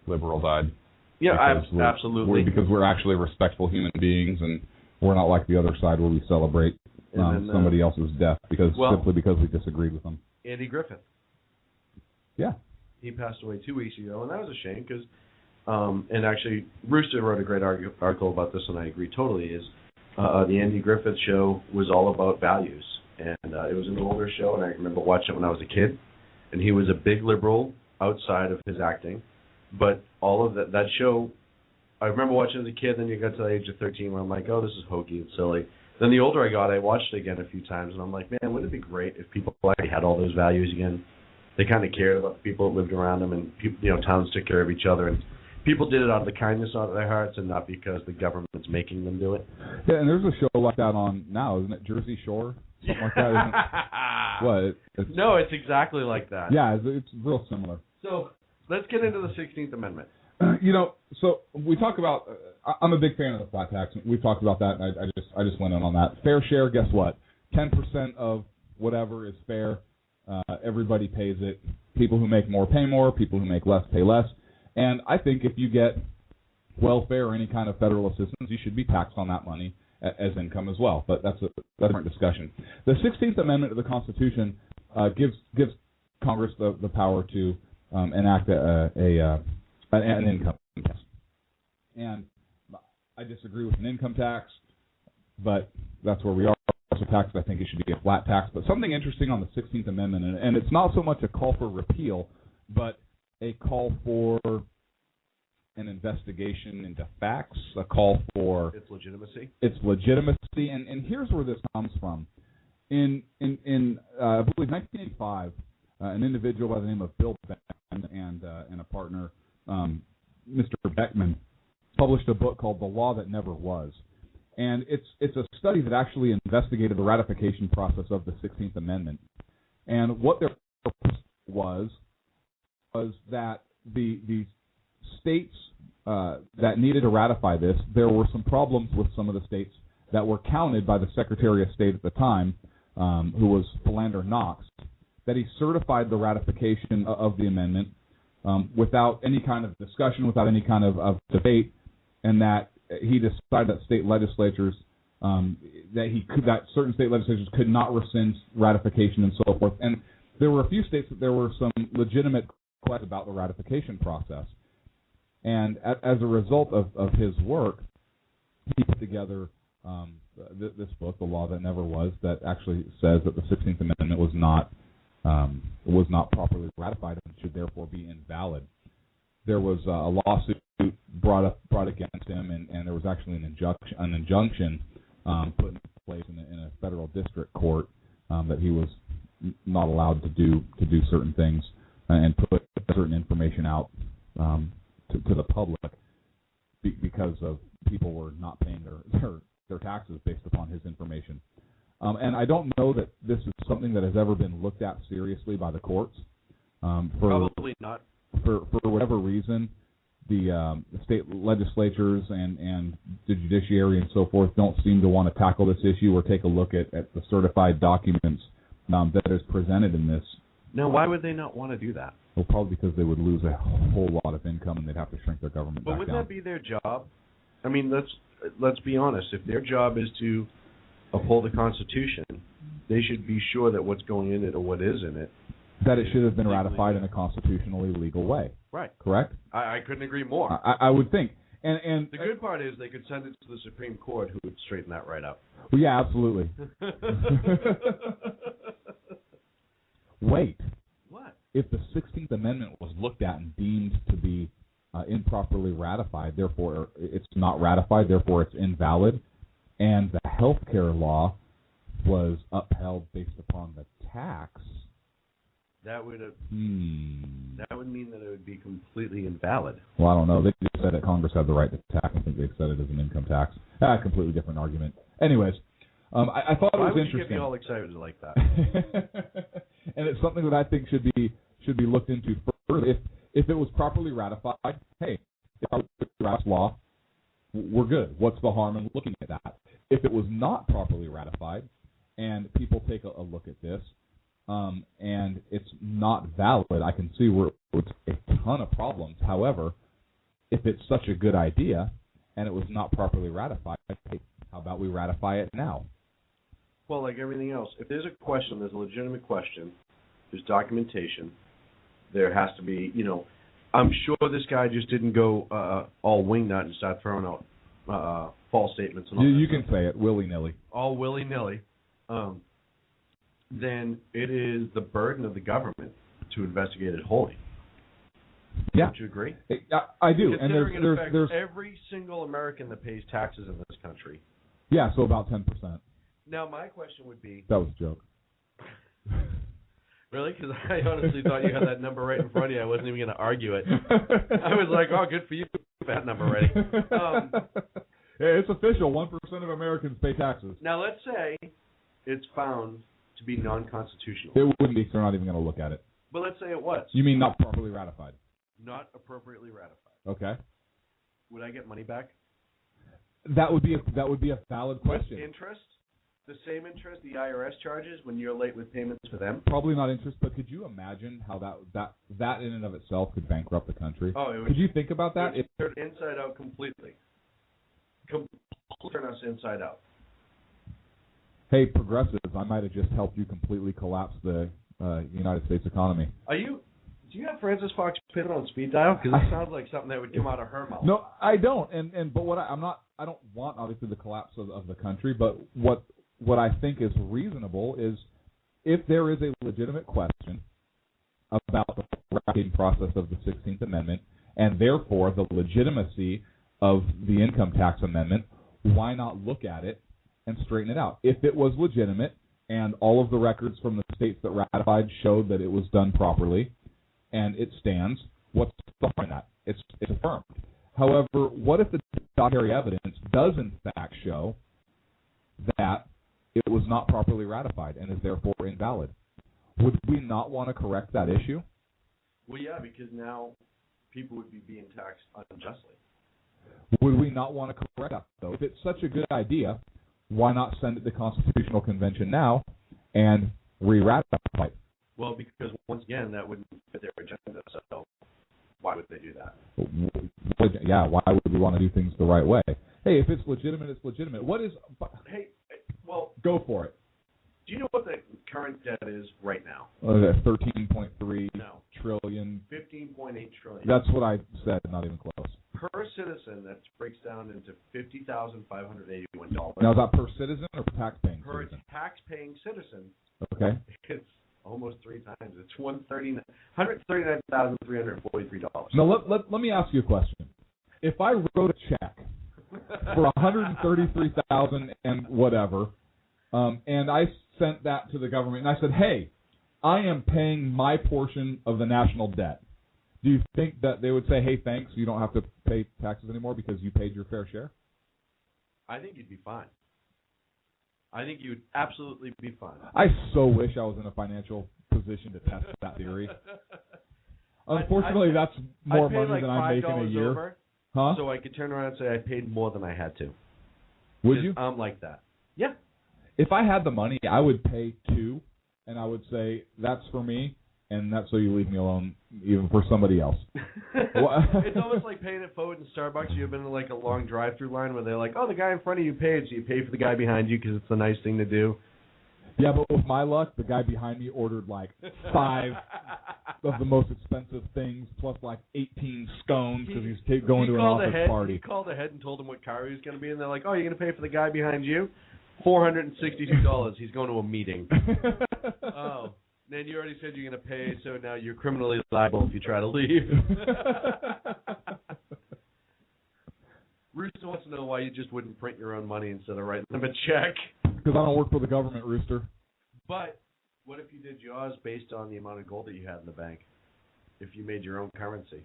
liberal died. Yeah, absolutely. Because we're actually respectful human beings, and we're not like the other side where we celebrate somebody else's death simply because we disagreed with them. Andy Griffith. Yeah. He passed away 2 weeks ago, and that was a shame because, and actually, Rooster wrote a great article about this, and I agree totally, is the Andy Griffith show was all about values. And it was an older show, and I remember watching it when I was a kid, and he was a big liberal outside of his acting. But all of that show, I remember watching it as a kid, then you got to the age of 13 where I'm like, oh, this is hokey and silly. Then the older I got, I watched it again a few times, and I'm like, man, wouldn't it be great if people actually had all those values again? They kind of cared about the people that lived around them, and people, towns took care of each other, and people did it out of the kindness of their hearts and not because the government's making them do it. Yeah, and there's a show like that on now, isn't it? Jersey Shore? Something like that, isn't it? What? No, it's exactly like that. Yeah, it's real similar. So let's get into the 16th Amendment. So we talk about. I'm a big fan of the flat tax. We've talked about that. And I just went in on that. Fair share. Guess what? 10% of whatever is fair. Everybody pays it. People who make more pay more. People who make less pay less. And I think if you get welfare or any kind of federal assistance, you should be taxed on that money as income as well. But that's a different discussion. The 16th Amendment of the Constitution gives Congress the power to enact an income tax. And I disagree with an income tax, but that's where we are. As a tax, I think it should be a flat tax. But something interesting on the 16th Amendment, and it's not so much a call for repeal, but a call for an investigation into facts, a call for its legitimacy. And here's where this comes from. In I believe 1985, an individual by the name of Bill Beckman and a partner, Mr. Beckman, published a book called The Law That Never Was. And it's a study that actually investigated the ratification process of the 16th Amendment. And what their purpose was that the states that needed to ratify this, there were some problems with some of the states that were counted by the Secretary of State at the time, who was Philander Knox, that he certified the ratification of the amendment without any kind of discussion, without any kind of debate, and that he decided that state legislatures that certain state legislatures could not rescind ratification and so forth. And there were a few states that there were some legitimate questions about the ratification process. And as a result of his work, he put together this book, The Law That Never Was, that actually says that the 16th Amendment was not properly ratified and should therefore be invalid. There was a lawsuit brought against him, and there was actually an injunction put in place in a federal district court that he was not allowed to do certain things and put certain information out to the public because of people were not paying their taxes based upon his information. And I don't know that this is something that has ever been looked at seriously by the courts. Probably not. For whatever reason, the state legislatures and the judiciary and so forth don't seem to want to tackle this issue or take a look at the certified documents that is presented in this. Now, why would they not want to do that? Well, probably because they would lose a whole lot of income and they'd have to shrink their government back down. But wouldn't that be their job? I mean, let's be honest. If their job is to uphold the Constitution, they should be sure that what's going in it or what is in it, that it should have been ratified in a constitutionally legal way. Right. Correct? I couldn't agree more. I would think. And the good part is they could send it to the Supreme Court, who would straighten that right up. Well, yeah, absolutely. Wait. What? If the 16th Amendment was looked at and deemed to be improperly ratified, therefore it's not ratified, therefore it's invalid, and the health care law was upheld based upon the tax, that would mean that it would be completely invalid. Well, I don't know. They just said that Congress had the right to tax. I think they said it as an income tax. A completely different argument. Anyways, I thought it was interesting. Why would you get me all excited like that? And it's something that I think should be looked into further. If it was properly ratified, hey, if I draft law, we're good. What's the harm in looking at that? If it was not properly ratified, and people take a look at this, and it's not valid, I can see where it's a ton of problems. However, if it's such a good idea and it was not properly ratified, hey, how about we ratify it now? Well, like everything else, if there's a question, there's a legitimate question, there's documentation, there has to be, I'm sure this guy just didn't go all wingnut and start throwing out false statements. And all you can say it willy-nilly. All willy-nilly. Then it is the burden of the government to investigate it wholly. Yeah. Don't you agree? I do. And there's every single American that pays taxes in this country. Yeah, so about 10%. Now, my question would be... That was a joke. Really? Because I honestly thought you had that number right in front of you. I wasn't even going to argue it. I was like, oh, good for you. That number ready. Yeah, it's official. 1% of Americans pay taxes. Now, let's say it's found to be non-constitutional. It wouldn't be, so they're not even going to look at it. But let's say it was. You mean not properly ratified? Not appropriately ratified. Okay. Would I get money back? That would be a valid question. With interest? The same interest the IRS charges when you're late with payments for them? Probably not interest, but could you imagine how that in and of itself could bankrupt the country? Oh, it would. Could you think about that? It would turn inside out completely. Turn us inside out. Hey, progressives, I might have just helped you completely collapse the United States economy. Do you have Frances Fox Pitt on speed dial? Because it sounds like something that would come out of her mouth. No, I don't. But what I don't want obviously the collapse of the country. But what I think is reasonable is if there is a legitimate question about the ratification process of the 16th Amendment and therefore the legitimacy of the income tax amendment, why not look at it and straighten it out? If it was legitimate and all of the records from the states that ratified showed that it was done properly and it stands, what's behind that? It's affirmed. However, what if the documentary evidence does in fact show that it was not properly ratified and is therefore invalid? Would we not want to correct that issue? Well, yeah, because now people would be being taxed unjustly. Would we not want to correct that, though? If it's such a good idea, why not send it to Constitutional Convention now and re-ratify it? Well, because once again, that wouldn't fit their agenda, so why would they do that? Yeah, why would we want to do things the right way? Hey, if it's legitimate, it's legitimate. What is... Hey, well... Go for it. Do you know what the current debt is right now? 13.3 trillion. 15.8 trillion. That's what I said, not even close. Per citizen, that breaks down into $50,581. Now, is that per citizen or per tax-paying citizen? Per tax-paying citizen. Okay. It's almost three times. It's $139,343. Now, let me ask you a question. If I wrote a check for $133,000 and whatever, and I sent that to the government, and I said, hey, I am paying my portion of the national debt, do you think that they would say, hey, thanks, you don't have to pay taxes anymore because you paid your fair share? I think you'd be fine. I think you'd absolutely be fine. I so wish I was in a financial position to test that theory. Unfortunately, that's more money than I make in a year. Over, so I could turn around and say I paid more than I had to. Would you? I'm like that. Yeah. If I had the money, I would pay $2, and I would say, that's for me, and that's so you leave me alone, even for somebody else. It's almost like paying it forward in Starbucks. You've been in like a long drive-through line where they're like, oh, the guy in front of you paid, so you pay for the guy behind you because it's the nice thing to do. Yeah, but with my luck, the guy behind me ordered like 5 of the most expensive things, plus like 18 scones because he's going to an office party. He called ahead and told him what car he was going to be in. They're like, oh, you're going to pay for the guy behind you? $462. He's going to a meeting. Oh, Then you already said you're going to pay, so now you're criminally liable if you try to leave. Rooster wants to know why you just wouldn't print your own money instead of writing them a check. Because I don't work for the government, Rooster. But what if you did yours based on the amount of gold that you had in the bank? If you made your own currency,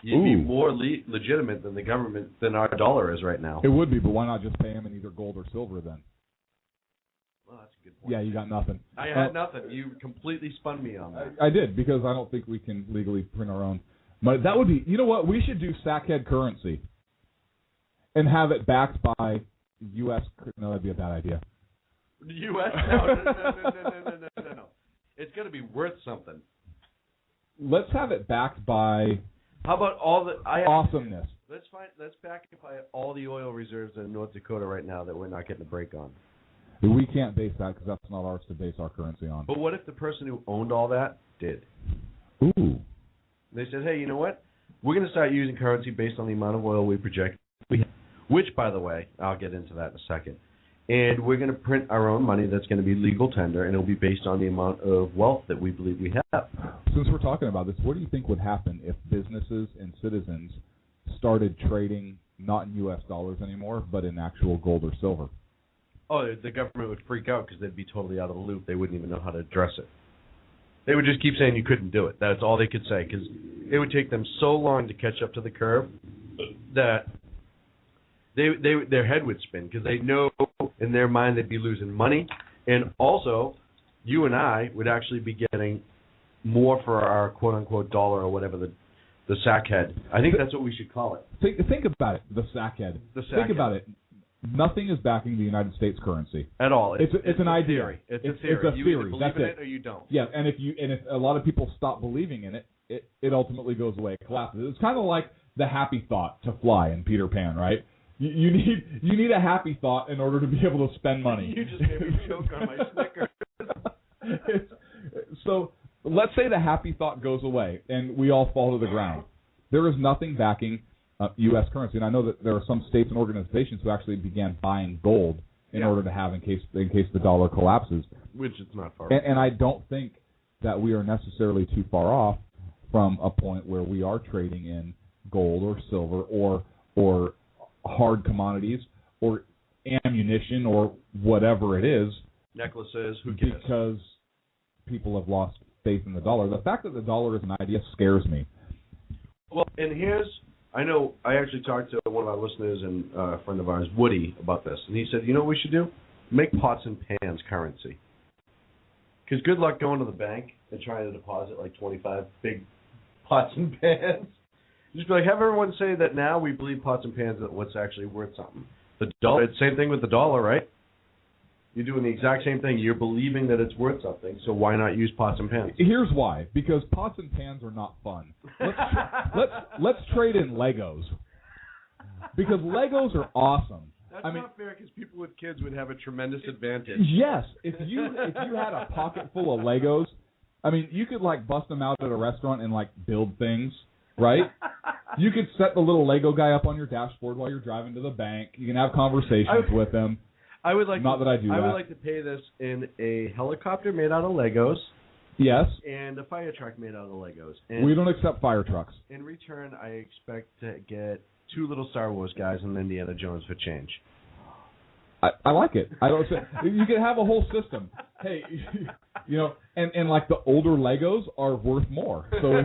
you'd be more legitimate than the government than our dollar is right now. It would be, but why not just pay him in either gold or silver then? Well, that's a good point. Yeah, you got nothing. I had nothing. You completely spun me on that. I did, because I don't think we can legally print our own. But that would be, you know what? We should do sackhead currency and have it backed by U.S. No, that'd be a bad idea. U.S.? No. It's going to be worth something. Let's have it backed by. How about all the awesomeness? Let's back it by all the oil reserves in North Dakota right now that we're not getting a break on. We can't base that because that's not ours to base our currency on. But what if the person who owned all that did? Ooh. They said, hey, you know what? We're going to start using currency based on the amount of oil we project we have. Which, by the way, I'll get into that in a second. And we're going to print our own money that's going to be legal tender, and it'll be based on the amount of wealth that we believe we have. Since we're talking about this, what do you think would happen if businesses and citizens started trading not in U.S. dollars anymore, but in actual gold or silver? Oh, the government would freak out because they'd be totally out of the loop. They wouldn't even know how to address it. They would just keep saying you couldn't do it. That's all they could say, because it would take them so long to catch up to the curve that their head would spin, because they know in their mind they'd be losing money, and also you and I would actually be getting more for our quote-unquote dollar or whatever the sackhead. I think that's what we should call it. Think about it, the sackhead. Think about it. Nothing is backing the United States currency at all. It's an idea. Theory. It's a theory. You either believe in it or you don't. Yeah, and if a lot of people stop believing in it, it ultimately goes away. It collapses. It's kind of like the happy thought to fly in Peter Pan, right? You need a happy thought in order to be able to spend money. You just made me choke on my Snickers. So let's say the happy thought goes away and we all fall to the ground. There is nothing backing U.S. currency, and I know that there are some states and organizations who actually began buying gold in order to have in case the dollar collapses. Which is not far. And I don't think that we are necessarily too far off from a point where we are trading in gold or silver or hard commodities or ammunition or whatever it is. Necklaces, who cares? Because people have lost faith in the dollar. The fact that the dollar is an idea scares me. Well, and I know I actually talked to one of our listeners and a friend of ours, Woody, about this, and he said, you know what we should do? Make pots and pans currency. Because good luck going to the bank and trying to deposit like 25 big pots and pans. Just be like, have everyone say that now we believe pots and pans are what's actually worth something. The dollar, it's the same thing with the dollar, right? You're doing the exact same thing. You're believing that it's worth something, so why not use pots and pans? Here's why. Because pots and pans are not fun. Let's trade in Legos. Because Legos are awesome. That's not fair, because people with kids would have a tremendous advantage. Yes. If you had a pocket full of Legos, I mean, you could like bust them out at a restaurant and like build things, right? You could set the little Lego guy up on your dashboard while you're driving to the bank. You can have conversations with him. I would like Not that I do I that. would like to pay this in a helicopter made out of Legos. Yes. And a fire truck made out of Legos. And We don't accept fire trucks. in return, I expect to get 2 little Star Wars guys and Indiana Jones for change. I like it. I don't say you can have a whole system. Hey, you know, and like the older Legos are worth more. So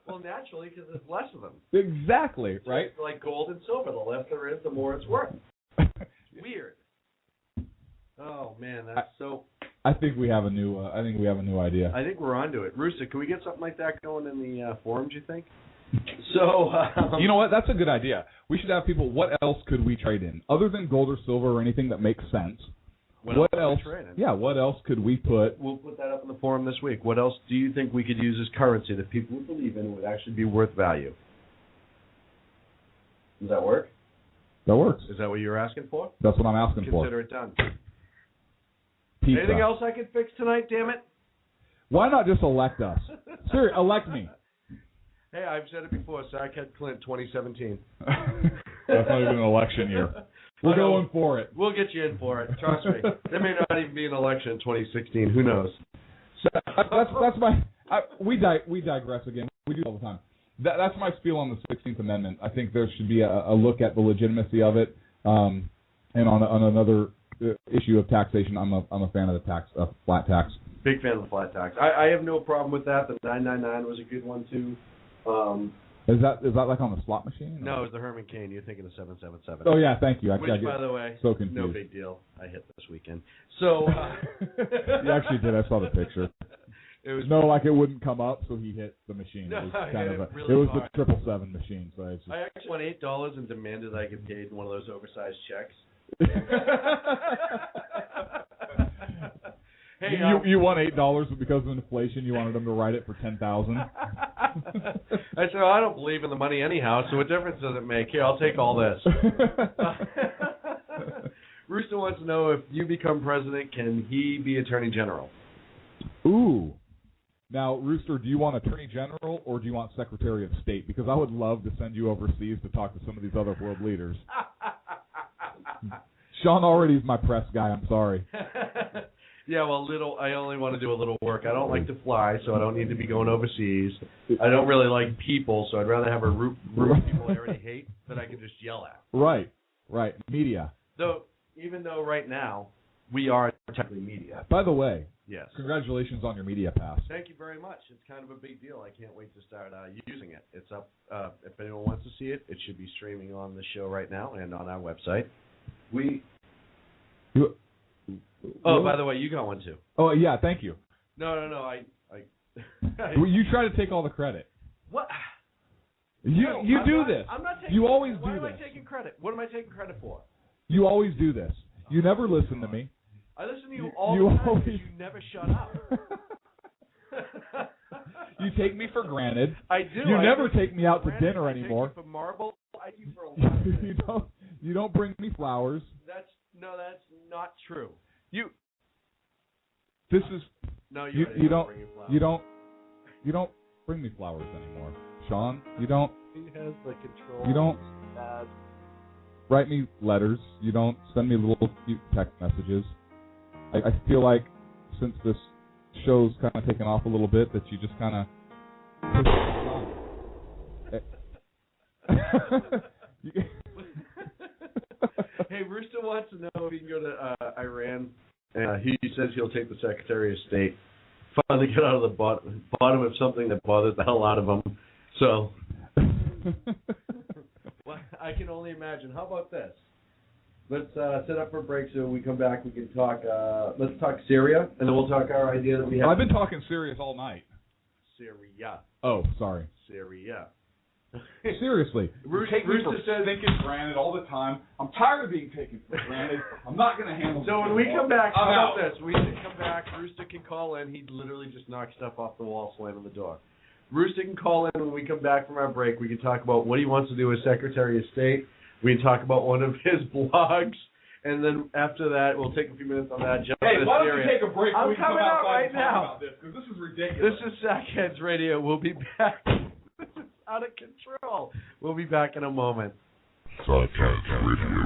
Well, naturally, because there's less of them. Exactly, right? It's like gold and silver. The less there is, the more it's worth. Weird. Oh man, that's so. I think we have a new. I think we have a new idea. I think we're onto it. Rooster, can we get something like that going in the forums? You think? So. You know what? That's a good idea. We should have people. What else could we trade in other than gold or silver or anything that makes sense? What else? Yeah. What else could we put? We'll put that up in the forum this week. What else do you think we could use as currency that people would believe in and would actually be worth value? Does that work? That works. Is that what you're asking for? That's what I'm asking for. Consider it done. Pizza. Anything else I can fix tonight, damn it? Why not just elect us? Sir, elect me. Hey, I've said it before. Sackhead Clint 2017. That's not even an election year. We're going for it. We'll get you in for it. Trust me. There may not even be an election in 2016. Who knows? So that's my. We digress again. We do it all the time. That's my spiel on the 16th Amendment. I think there should be a look at the legitimacy of it. And on another issue of taxation, I'm a fan of the flat tax. Big fan of the flat tax. I have no problem with that. The 999 was a good one too. Is that like on the slot machine? No, it was the Herman Cain. You're thinking of 777. Oh yeah, thank you. Which, by the way, so confused. No big deal. I hit this weekend. So you actually did. I saw the picture. It wouldn't come up, so he hit the machine. No, it was kind of really it was hard. the 777 machine. So I actually won $8 and demanded I get paid in one of those oversized checks. Hey, you won $8, but because of inflation, you wanted them to write it for $10,000. I said, I don't believe in the money anyhow, so what difference does it make? Here, I'll take all this. Rooster wants to know, if you become president, can he be attorney general? Ooh. Now, Rooster, do you want attorney general or do you want secretary of state? Because I would love to send you overseas to talk to some of these other world leaders. Sean already is my press guy. I'm sorry. Yeah, well, I only want to do a little work. I don't like to fly, so I don't need to be going overseas. I don't really like people, so I'd rather have a room of people I already hate that I can just yell at. Right. Media. Even though right now we are technically media. By the way, yes. Congratulations on your media pass. Thank you very much. It's kind of a big deal. I can't wait to start using it. It's up. If anyone wants to see it, it should be streaming on the show right now and on our website. By the way, you got one too. Oh yeah, thank you. No. I you try to take all the credit. What? You do this. I'm not taking. You always do Why this. am I taking credit? What am I taking credit for? You always do this. You never listen to me. I listen to you all the time. You never shut up. You take me for granted. I do. You never take me out to dinner anymore. Take you for marble. I do for a while. You don't bring me flowers. That's not true. This is. No, you don't bring me flowers anymore, Sean. You don't. He has the control. You don't write me letters. You don't send me little cute text messages. I feel like since this show's kind of taken off a little bit, that you just kind of Hey, Rooster wants to know if he can go to Iran. He says he'll take the Secretary of State. Finally get out of the bottom of something that bothers the hell out of him. So, well, I can only imagine. How about this? Let's set up for a break, so when we come back we can talk. Let's talk Syria, and then we'll talk our idea that we have. I've been talking serious all night. Syria. Oh, sorry. Syria. Seriously. Rooster says taken granted all the time. I'm tired of being taken for granted. I'm not going to handle it. So when we come back, how about this? We can come back. Rooster can call in. He literally just knocked stuff off the wall, slamming the door. Rooster can call in when we come back from our break. We can talk about what he wants to do as Secretary of State. We can talk about one of his blogs. And then after that, we'll take a few minutes on that. Hey, why don't we take a break? I'm we coming out right now. About this, because this is ridiculous. This is Sackheads Radio. We'll be back. This is out of control. We'll be back in a moment. Sackheads Radio.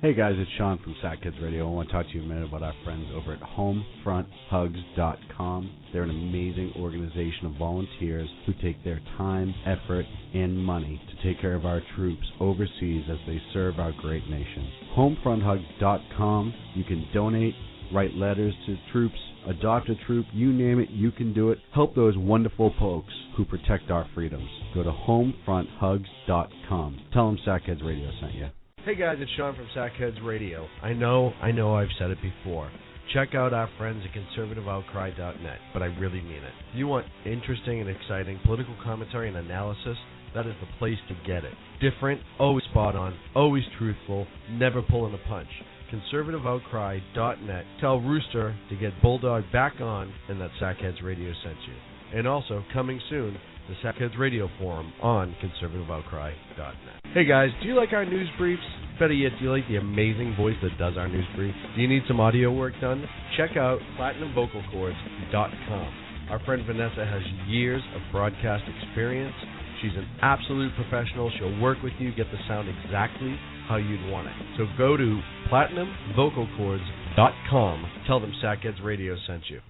Hey guys, it's Sean from Sackheads Radio. I want to talk to you a minute about our friends over at HomefrontHugs.com. They're an amazing organization of volunteers who take their time, effort, and money to take care of our troops overseas as they serve our great nation. HomefrontHugs.com. You can donate, write letters to troops, adopt a troop, you name it, you can do it. Help those wonderful folks who protect our freedoms. Go to HomefrontHugs.com. Tell them Sackheads Radio sent you. Hey guys, it's Sean from Sackheads Radio. I know I've said it before. Check out our friends at conservativeoutcry.net, but I really mean it. If you want interesting and exciting political commentary and analysis, that is the place to get it. Different, always spot on, always truthful, never pulling a punch. conservativeoutcry.net. Tell Rooster to get Bulldog back on and that Sackheads Radio sent you. And also, coming soon, the Sackheads Radio Forum on conservativeoutcry.net. Hey guys, do you like our news briefs? Better yet, do you like the amazing voice that does our news brief? Do you need some audio work done? Check out PlatinumVocalCords.com. Our friend Vanessa has years of broadcast experience. She's an absolute professional. She'll work with you, get the sound exactly how you'd want it. So go to PlatinumVocalCords.com. Tell them Sackheads Radio sent you.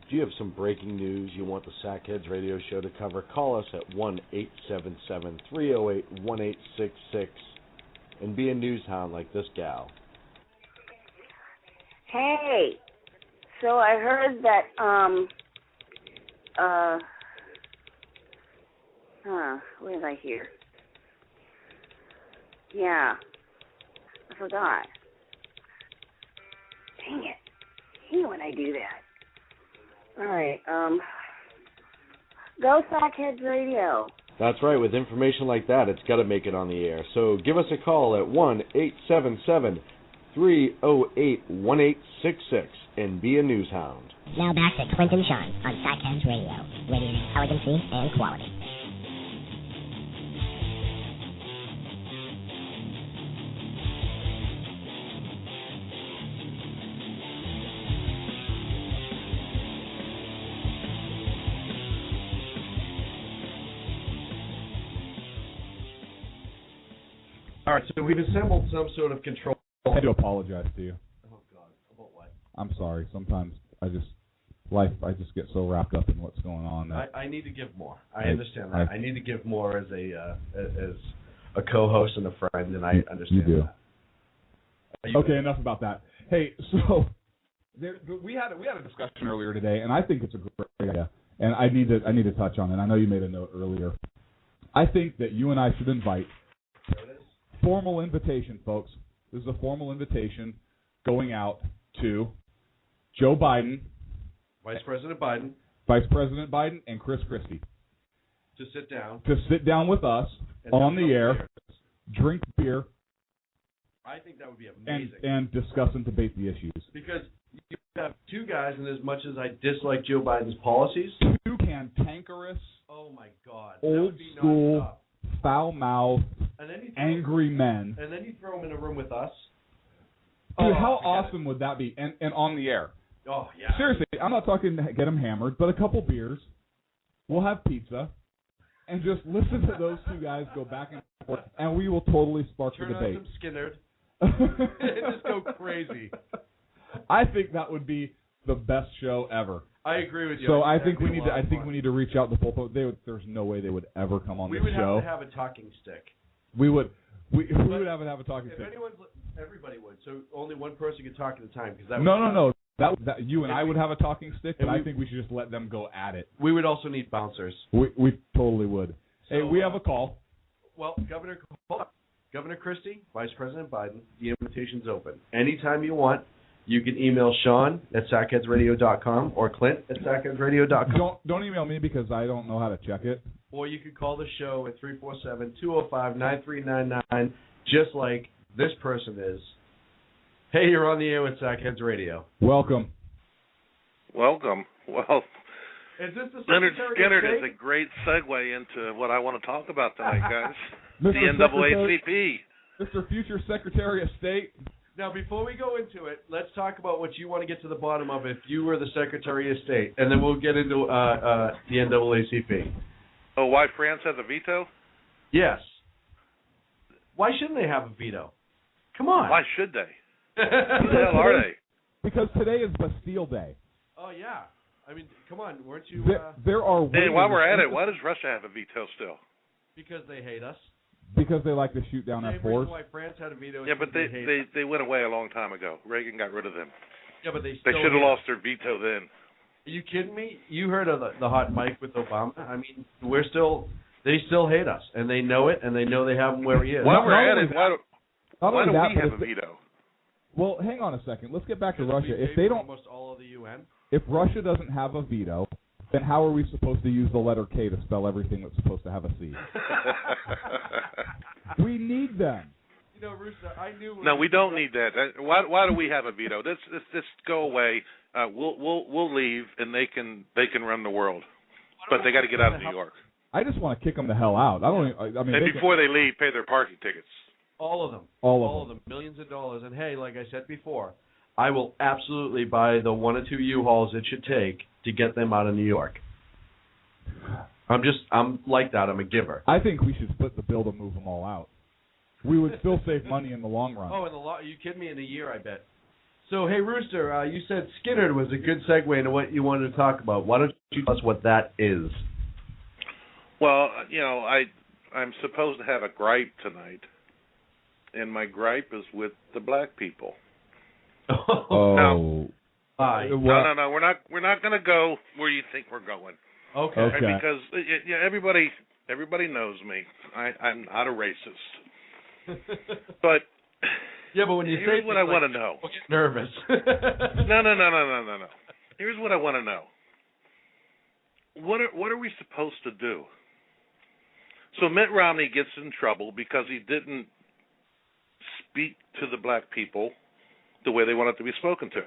Do you have some breaking news you want the Sackheads Radio Show to cover? Call us at 1-877-308-1866 and be a news hound like this gal. Hey, so I heard that, what did I hear? Yeah, I forgot. Dang it. I hate when I do that. All right, go Sackheads Radio. That's right. With information like that, it's got to make it on the air. So give us a call at 1-877-308-1866 and be a news hound. Now back to Clint and Sean on Sackheads Radio, radiating elegancy and quality. All right, so we've assembled some sort of control. I had to apologize to you. Oh, God. About what? I'm sorry. Sometimes I just get so wrapped up in what's going on. That I need to give more. I understand that. I need to give more as a co-host and a friend, and I understand you do. that. Okay, enough about that. Hey, so we had a discussion earlier today, and I think it's a great idea, and I need to touch on it. I know you made a note earlier. I think that you and I should invite. Formal invitation, folks. This is a formal invitation going out to Joe Biden, Vice President Biden, and Chris Christie to sit down with us on the air, drink beer. I think that would be amazing. And discuss and debate the issues. Because you have two guys, and as much as I dislike Joe Biden's policies, two cantankerous, oh my God, old school, foul-mouthed, angry men. And then you throw them in a room with us. Dude, how awesome would that be? And on the air. Oh, yeah. Seriously, I'm not talking to get them hammered, but a couple beers. We'll have pizza. And just listen to those two guys go back and forth, and we will totally spark the debate. Turn on some Skinner. And just go crazy. I think that would be the best show ever. I agree with you. So I think we need to reach out to both. There's no way they would ever come on this show. We would have to have a talking stick. We would have a talking stick. Everybody would. So only one person could talk at a time. No. That you and I would have a talking stick, but I think we should just let them go at it. We would also need bouncers. We totally would. So, hey, we have a call. Well, Governor Christie, Vice President Biden, the invitation's open. Anytime you want, you can email Sean at sackheadsradio.com or Clint at sackheadsradio.com. Don't email me because I don't know how to check it. Or you can call the show at 347-205-9399, just like this person is. Hey, you're on the air with Sackheads Radio. Welcome. Well, is this the Leonard Secretary Skinner of is a great segue into what I want to talk about tonight, guys. Mr. The NAACP. Mr. Future Secretary of State. Now, before we go into it, let's talk about what you want to get to the bottom of if you were the Secretary of State, and then we'll get into the NAACP. Oh, why France has a veto? Yes. Why shouldn't they have a veto? Come on. Why should they? Who the hell are they? Because today is Bastille Day. Oh, yeah. I mean, come on. Weren't you... There are Hey, while we're at it, why does Russia have a veto still? Because they hate us. Because they like to shoot down our force. Why France had a veto. Yeah, but they went away a long time ago. Reagan got rid of them. Yeah, but they should have lost their veto then. Are you kidding me? You heard of the hot mic with Obama? I mean, they still hate us, and they know it, and they know they have him where he is. While we're at it, why do we have a veto? Well, hang on a second. Let's get back to Russia. If they don't, almost all of the UN. If Russia doesn't have a veto, then how are we supposed to use the letter K to spell everything that's supposed to have a C? We need them. You know, Rooster, I knew. No, we don't need that. Why do we have a veto? Let's go away. We'll leave, and they can run the world. but they got to get out of New York. I just want to kick them the hell out. I mean, and before they leave, pay their parking tickets. All of them. All of them. Millions of dollars. And hey, like I said before, I will absolutely buy the 1 or 2 U-Hauls it should take to get them out of New York. I'm like that. I'm a giver. I think we should split the bill to move them all out. We would still save money in the long run. Oh, are you kidding me? In a year, I bet. So, hey, Rooster, you said Skinner was a good segue into what you wanted to talk about. Why don't you tell us what that is? Well, I'm supposed to have a gripe tonight, and my gripe is with the black people. Oh. No, we're not going to go where you think we're going. Okay. Right, because everybody knows me. I'm not a racist. But when you here's say what I want to know. I'll get nervous. No. Here's what I want to know. What are we supposed to do? So Mitt Romney gets in trouble because he didn't speak to the black people the way they wanted to be spoken to.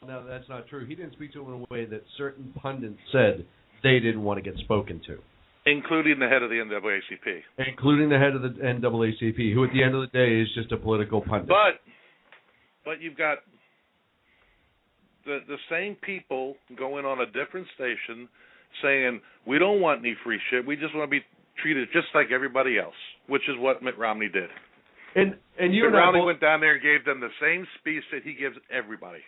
No, that's not true. He didn't speak to them in a way that certain pundits said they didn't want to get spoken to. Including the head of the NAACP. Including the head of the NAACP, who at the end of the day is just a political pundit. But you've got the same people going on a different station saying, we don't want any free shit, we just want to be treated just like everybody else, which is what Mitt Romney did. And Mitt Romney went down there and gave them the same speech that he gives everybody.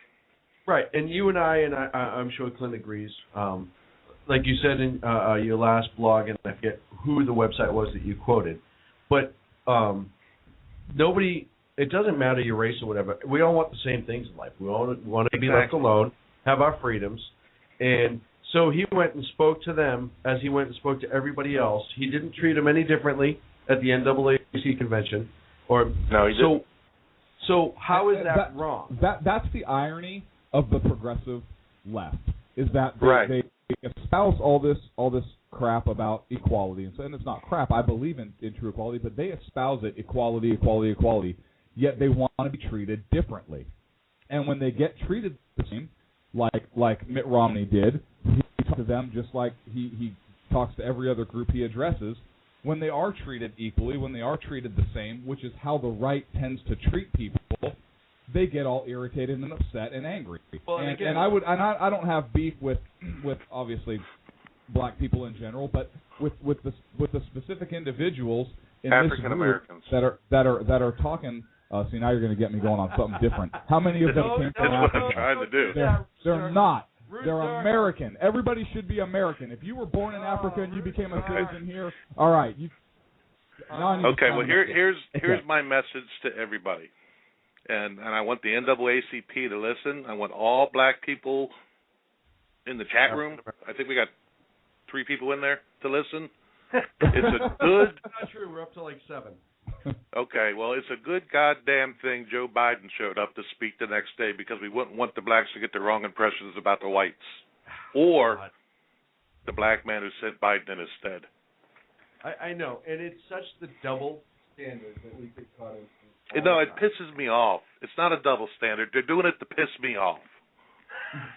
Right, and you and I'm sure Clint agrees, like you said in your last blog, and I forget who the website was that you quoted, but it doesn't matter your race or whatever, we all want the same things in life. We all want to be left alone, have our freedoms, and so he went and spoke to them as he went and spoke to everybody else. He didn't treat them any differently at the NAACP convention. No, he didn't. So how is that wrong? That's the irony of the progressive left, is that they espouse all this crap about equality, and it's not crap. I believe in true equality, but they espouse it, equality, yet they want to be treated differently. And when they get treated the same, like Mitt Romney did, he talks to them just like he talks to every other group he addresses. When they are treated equally, when they are treated the same, which is how the right tends to treat people, they get all irritated and upset and angry. Well, I don't have beef with obviously black people in general, but with the specific individuals in African this group Americans that are talking. See, now you're going to get me going on something different. How many of them came from Africa? That's what I'm trying to do. They're not. They're American. Everybody should be American. If you were born in Africa and you became a citizen here, all right. Okay, well, here's my message to everybody. And I want the NAACP to listen. I want all black people in the chat room. I think we got 3 people in there to listen. It's a good... That's not true. We're up to like 7. Okay, well, it's a good goddamn thing Joe Biden showed up to speak the next day, because we wouldn't want the blacks to get the wrong impressions about the whites or the black man who sent Biden in his stead. I know, and it's such the double standard that we get caught in. No, it pisses me off. It's not a double standard. They're doing it to piss me off.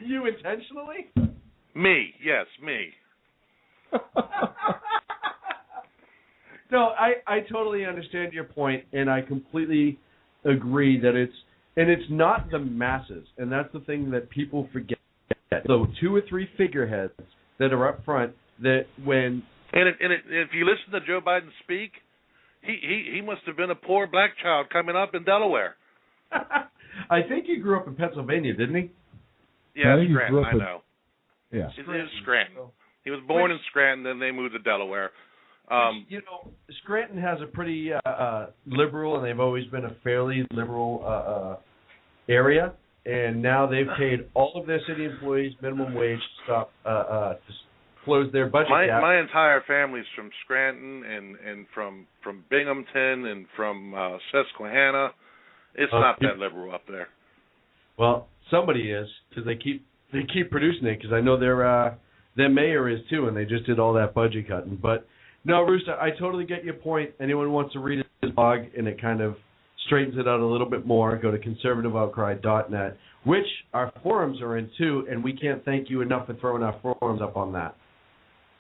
You intentionally? Me, yes, me. No, I totally understand your point, and I completely agree that it's not the masses, and that's the thing that people forget. So 2 or 3 figureheads that are up front that when... And if you listen to Joe Biden speak, he must have been a poor black child coming up in Delaware. I think he grew up in Pennsylvania, didn't he? Yeah, Scranton, I know. Yeah. It is Scranton. He was born in Scranton, then they moved to Delaware. Scranton has a pretty liberal, and they've always been a fairly liberal area, and now they've paid all of their city employees minimum wage to stop to close their budget gap. My entire family's from Scranton and from Binghamton and from Susquehanna. It's not that liberal up there. Well, somebody is, because they keep producing it, because I know their mayor is too, and they just did all that budget cutting. But no, Rooster, I totally get your point. Anyone wants to read his blog, and it kind of straightens it out a little bit more, go to conservativeoutcry.net, which our forums are in too, and we can't thank you enough for throwing our forums up on that.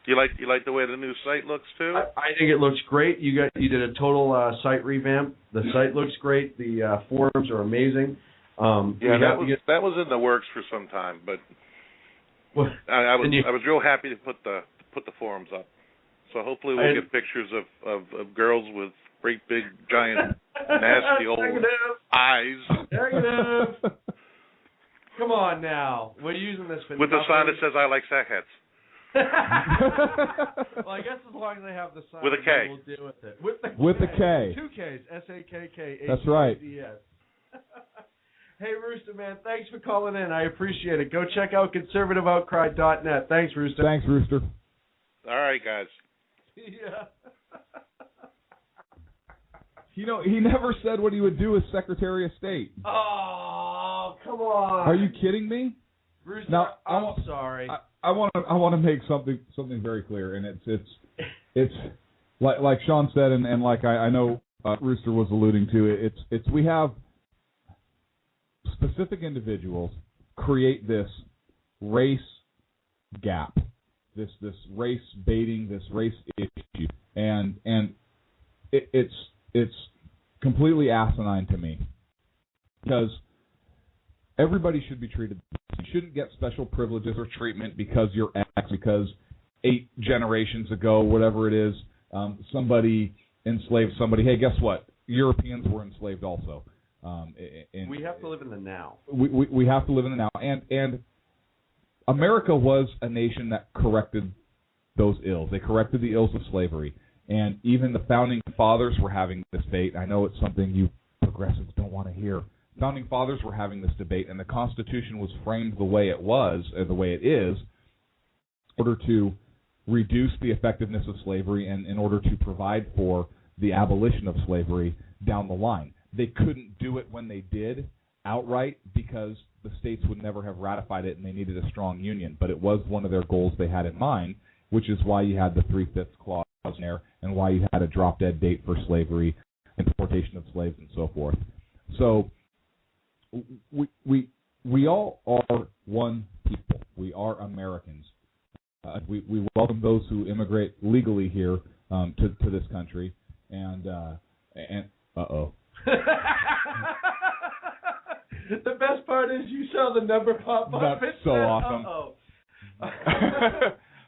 You like the way the new site looks too? I think it looks great. You did a total site revamp. The site looks great. The forums are amazing. That was in the works for some time, but I was real happy to put the forums up. So hopefully we'll get pictures of girls with great big giant nasty old eyes. Negative. Come on now. We're using this for with the sign that says I like sackheads. Well, I guess as long as they have the sign with a K. we'll deal with it. With the K. 2 Ks. SAKK. That's right. Hey, Rooster, man, thanks for calling in. I appreciate it. Go check out conservativeoutcry.net. Thanks, Rooster. Thanks, Rooster. All right, guys. Yeah. You know, he never said what he would do as Secretary of State. Oh, come on. Are you kidding me? Rooster, now, I'm sorry. I want to make something very clear, and it's like Sean said, and like I know Rooster was alluding to. It's we have specific individuals create this race gap, this race baiting, this race issue, and it's completely asinine to me because everybody should be treated. You shouldn't get special privileges or treatment because you're X, because 8 generations ago, whatever it is, somebody enslaved somebody. Hey, guess what? Europeans were enslaved also. We have to live in the now. We have to live in the now. And America was a nation that corrected those ills. They corrected the ills of slavery. And even the founding fathers were having this debate. I know it's something you progressives don't want to hear. Founding fathers were having this debate, and the Constitution was framed the way it was, or the way it is, in order to reduce the effectiveness of slavery and in order to provide for the abolition of slavery down the line. They couldn't do it when they did outright because the states would never have ratified it and they needed a strong union. But it was one of their goals they had in mind, which is why you had the 3/5 clause in there and why you had a drop-dead date for slavery, importation of slaves, and so forth. So we all are one people. We are Americans. We welcome those who immigrate legally here to this country, and uh-oh. The best part is you saw the number pop up. That's so awesome. Uh-oh.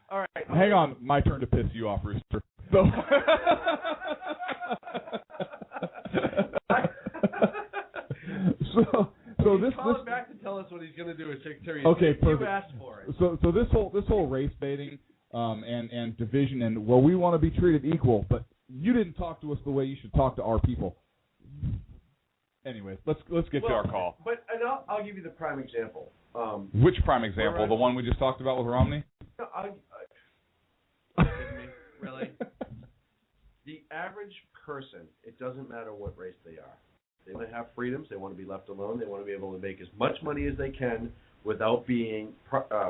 All right. Hang on, my turn to piss you off, Rooster. So, so this call back to tell us what he's going to do as Secretary. Okay, perfect. You asked for it. So this whole race baiting and division and we want to be treated equal, but you didn't talk to us the way you should talk to our people. Anyways, let's get to our call. But I'll give you the prime example. Which prime example? The one we just talked about with Romney? No, kidding me? Really? The average person, it doesn't matter what race they are. They want to have freedoms. They want to be left alone. They want to be able to make as much money as they can without being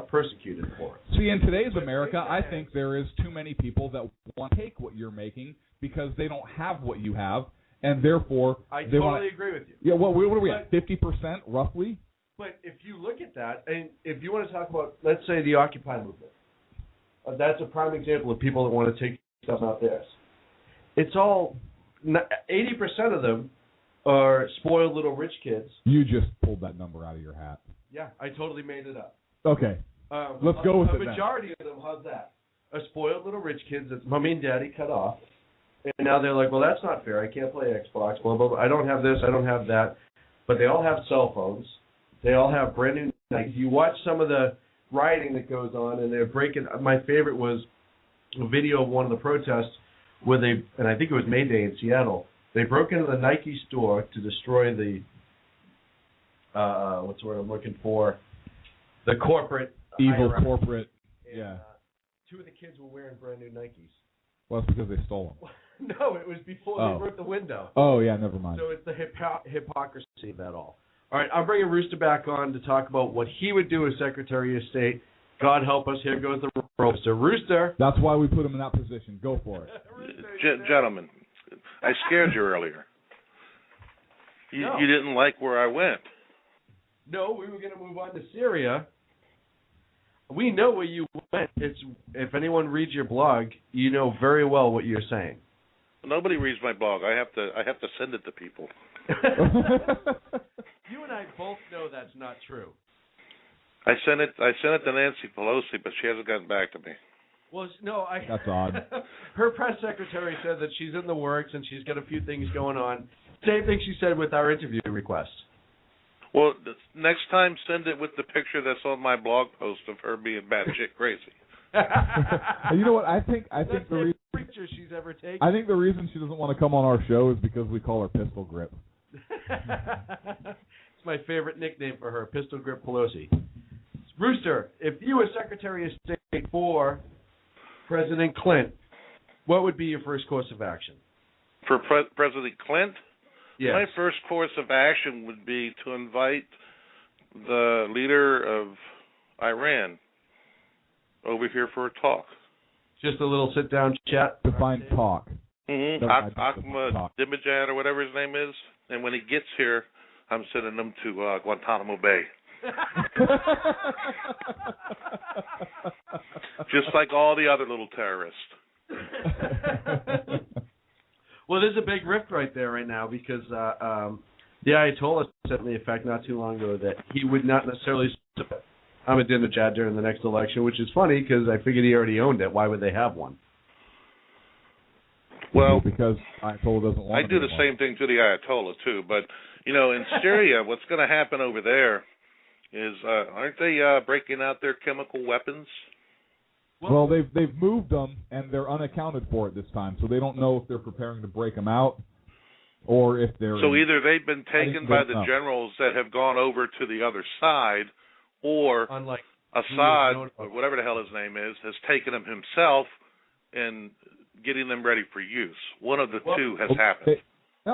persecuted for it. See, in today's America, I think there is too many people that want to take what you're making because they don't have what you have, and therefore I they totally agree with you. Yeah, what are we at? 50% roughly? But if you look at that, and if you want to talk about, let's say, the Occupy movement, that's a prime example of people that want to take stuff out theirs. It's all 80% of them are spoiled little rich kids. You just pulled that number out of your hat. Yeah, I totally made it up. Okay. Let's go with it. A majority of them, how's that? Are spoiled little rich kids that mommy and daddy cut off. And now they're like, well, that's not fair. I can't play Xbox. Blah, blah, blah. I don't have this. I don't have that. But they all have cell phones. They all have brand new Nikes. You watch some of the rioting that goes on, and they're breaking. My favorite was a video of one of the protests where they, and I think it was May Day in Seattle, they broke into the Nike store to destroy the, what's the word I'm looking for, the corporate. Evil corporate, and, yeah. Two of the kids were wearing brand new Nikes. Well, that's because they stole them. No, it was before they broke the window. Oh, yeah, never mind. So it's the hypocrisy of that all. All right, I'm bringing Rooster back on to talk about what he would do as Secretary of State. God help us, here goes the Rooster. Rooster. That's why we put him in that position. Go for it. Gentlemen, I scared you earlier. You didn't like where I went. No, we were going to move on to Syria. We know where you went. It's if anyone reads your blog, you know very well what you're saying. Nobody reads my blog. I have to send it to people. You and I both know that's not true. I sent it to Nancy Pelosi, but she hasn't gotten back to me. Well, no, That's odd. Her press secretary said that she's in the works and she's got a few things going on. Same thing she said with our interview request. Well, next time send it with the picture that's on my blog post of her being batshit crazy. You know what? I think That's the reason picture she's ever taken. I think the reason she doesn't want to come on our show is because we call her Pistol Grip. It's my favorite nickname for her, Pistol Grip Pelosi. Rooster, if you were Secretary of State for President Clinton, what would be your first course of action? For President Clinton? Yes. My first course of action would be to invite the leader of Iran over here for a talk. Just a little sit-down chat? Define talk. Mm-hmm. Ahmadinejad or whatever his name is. And when he gets here, I'm sending him to Guantanamo Bay. Just like all the other little terrorists. Well, there's a big rift right there right now because the Ayatollah said in the effect not too long ago that he would not necessarily support Ahmadinejad during the next election, which is funny because I figured he already owned it. Why would they have one? Well, because Ayatollah doesn't want I do the same thing to the Ayatollah too, but you know, in Syria, what's going to happen over there is aren't they breaking out their chemical weapons? Well, they've moved them, and they're unaccounted for it this time, so they don't know if they're preparing to break them out or if they're... So either they've been taken by the generals that have gone over to the other side, or unlike Assad, or whatever the hell his name is, has taken them himself and getting them ready for use. One of the two has happened.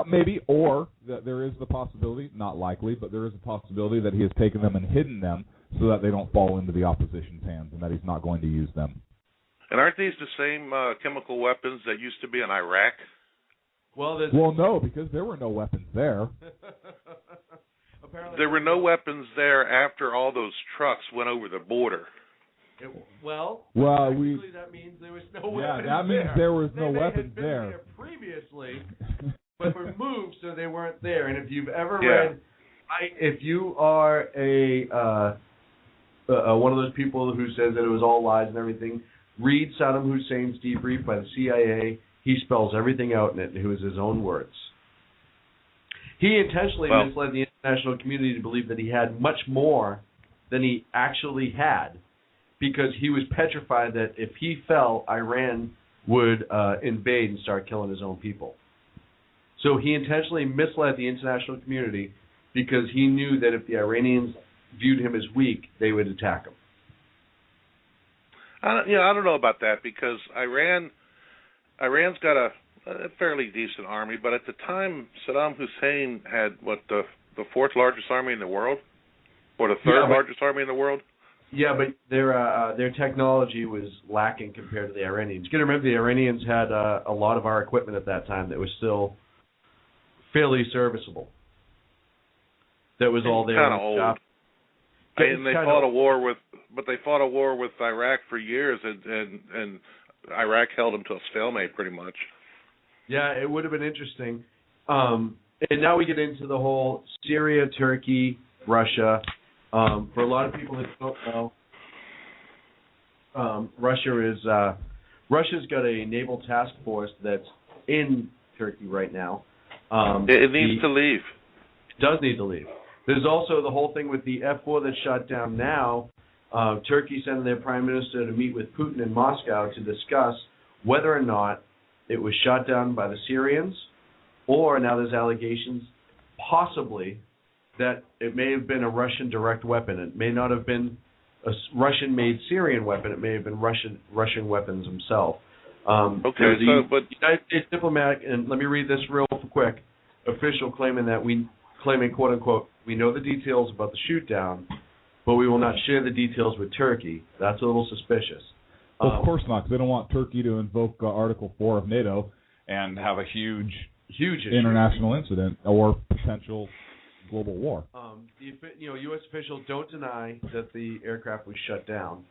Maybe, or there is the possibility, not likely, but there is a possibility that he has taken them and hidden them so that they don't fall into the opposition's hands and that he's not going to use them. And aren't these the same chemical weapons that used to be in Iraq? Well, no, because there were no weapons there. There were no weapons there after all those trucks went over the border. That means there was no weapons there. Yeah, that means there was no weapons there previously, but were moved so they weren't there. And if you've ever read, if you are a one of those people who says that it was all lies and everything, read Saddam Hussein's debrief by the CIA. He spells everything out in it, and it was his own words. He intentionally misled the international community to believe that he had much more than he actually had, because he was petrified that if he fell, Iran would invade and start killing his own people. So he intentionally misled the international community because he knew that if the Iranians viewed him as weak, they would attack him. I don't know about that, because Iran's got a fairly decent army, but at the time Saddam Hussein had the fourth largest army in the world, or the third largest army in the world. Yeah, but their technology was lacking compared to the Iranians. You got to remember the Iranians had a lot of our equipment at that time that was still fairly serviceable. That was all there. Kind of old. And they fought a war with Iraq for years, and Iraq held them to a stalemate pretty much. Yeah, it would have been interesting. And now we get into the whole Syria, Turkey, Russia. For a lot of people that don't know, Russia's got a naval task force that's in Turkey right now. It needs to leave. It does need to leave. There's also the whole thing with the F-4 that's shot down now. Turkey sending their prime minister to meet with Putin in Moscow to discuss whether or not it was shot down by the Syrians, or now there's allegations possibly that it may have been a Russian direct weapon. It may not have been a Russian-made Syrian weapon. It may have been Russian weapons themselves. But United States diplomatic, and let me read this real quick, official claiming quote unquote, we know the details about the shoot down, but we will not share the details with Turkey. That's a little suspicious. Of course not, because they don't want Turkey to invoke Article 4 of NATO and have a huge issue. International incident or potential global war. U.S. officials don't deny that the aircraft was shot down.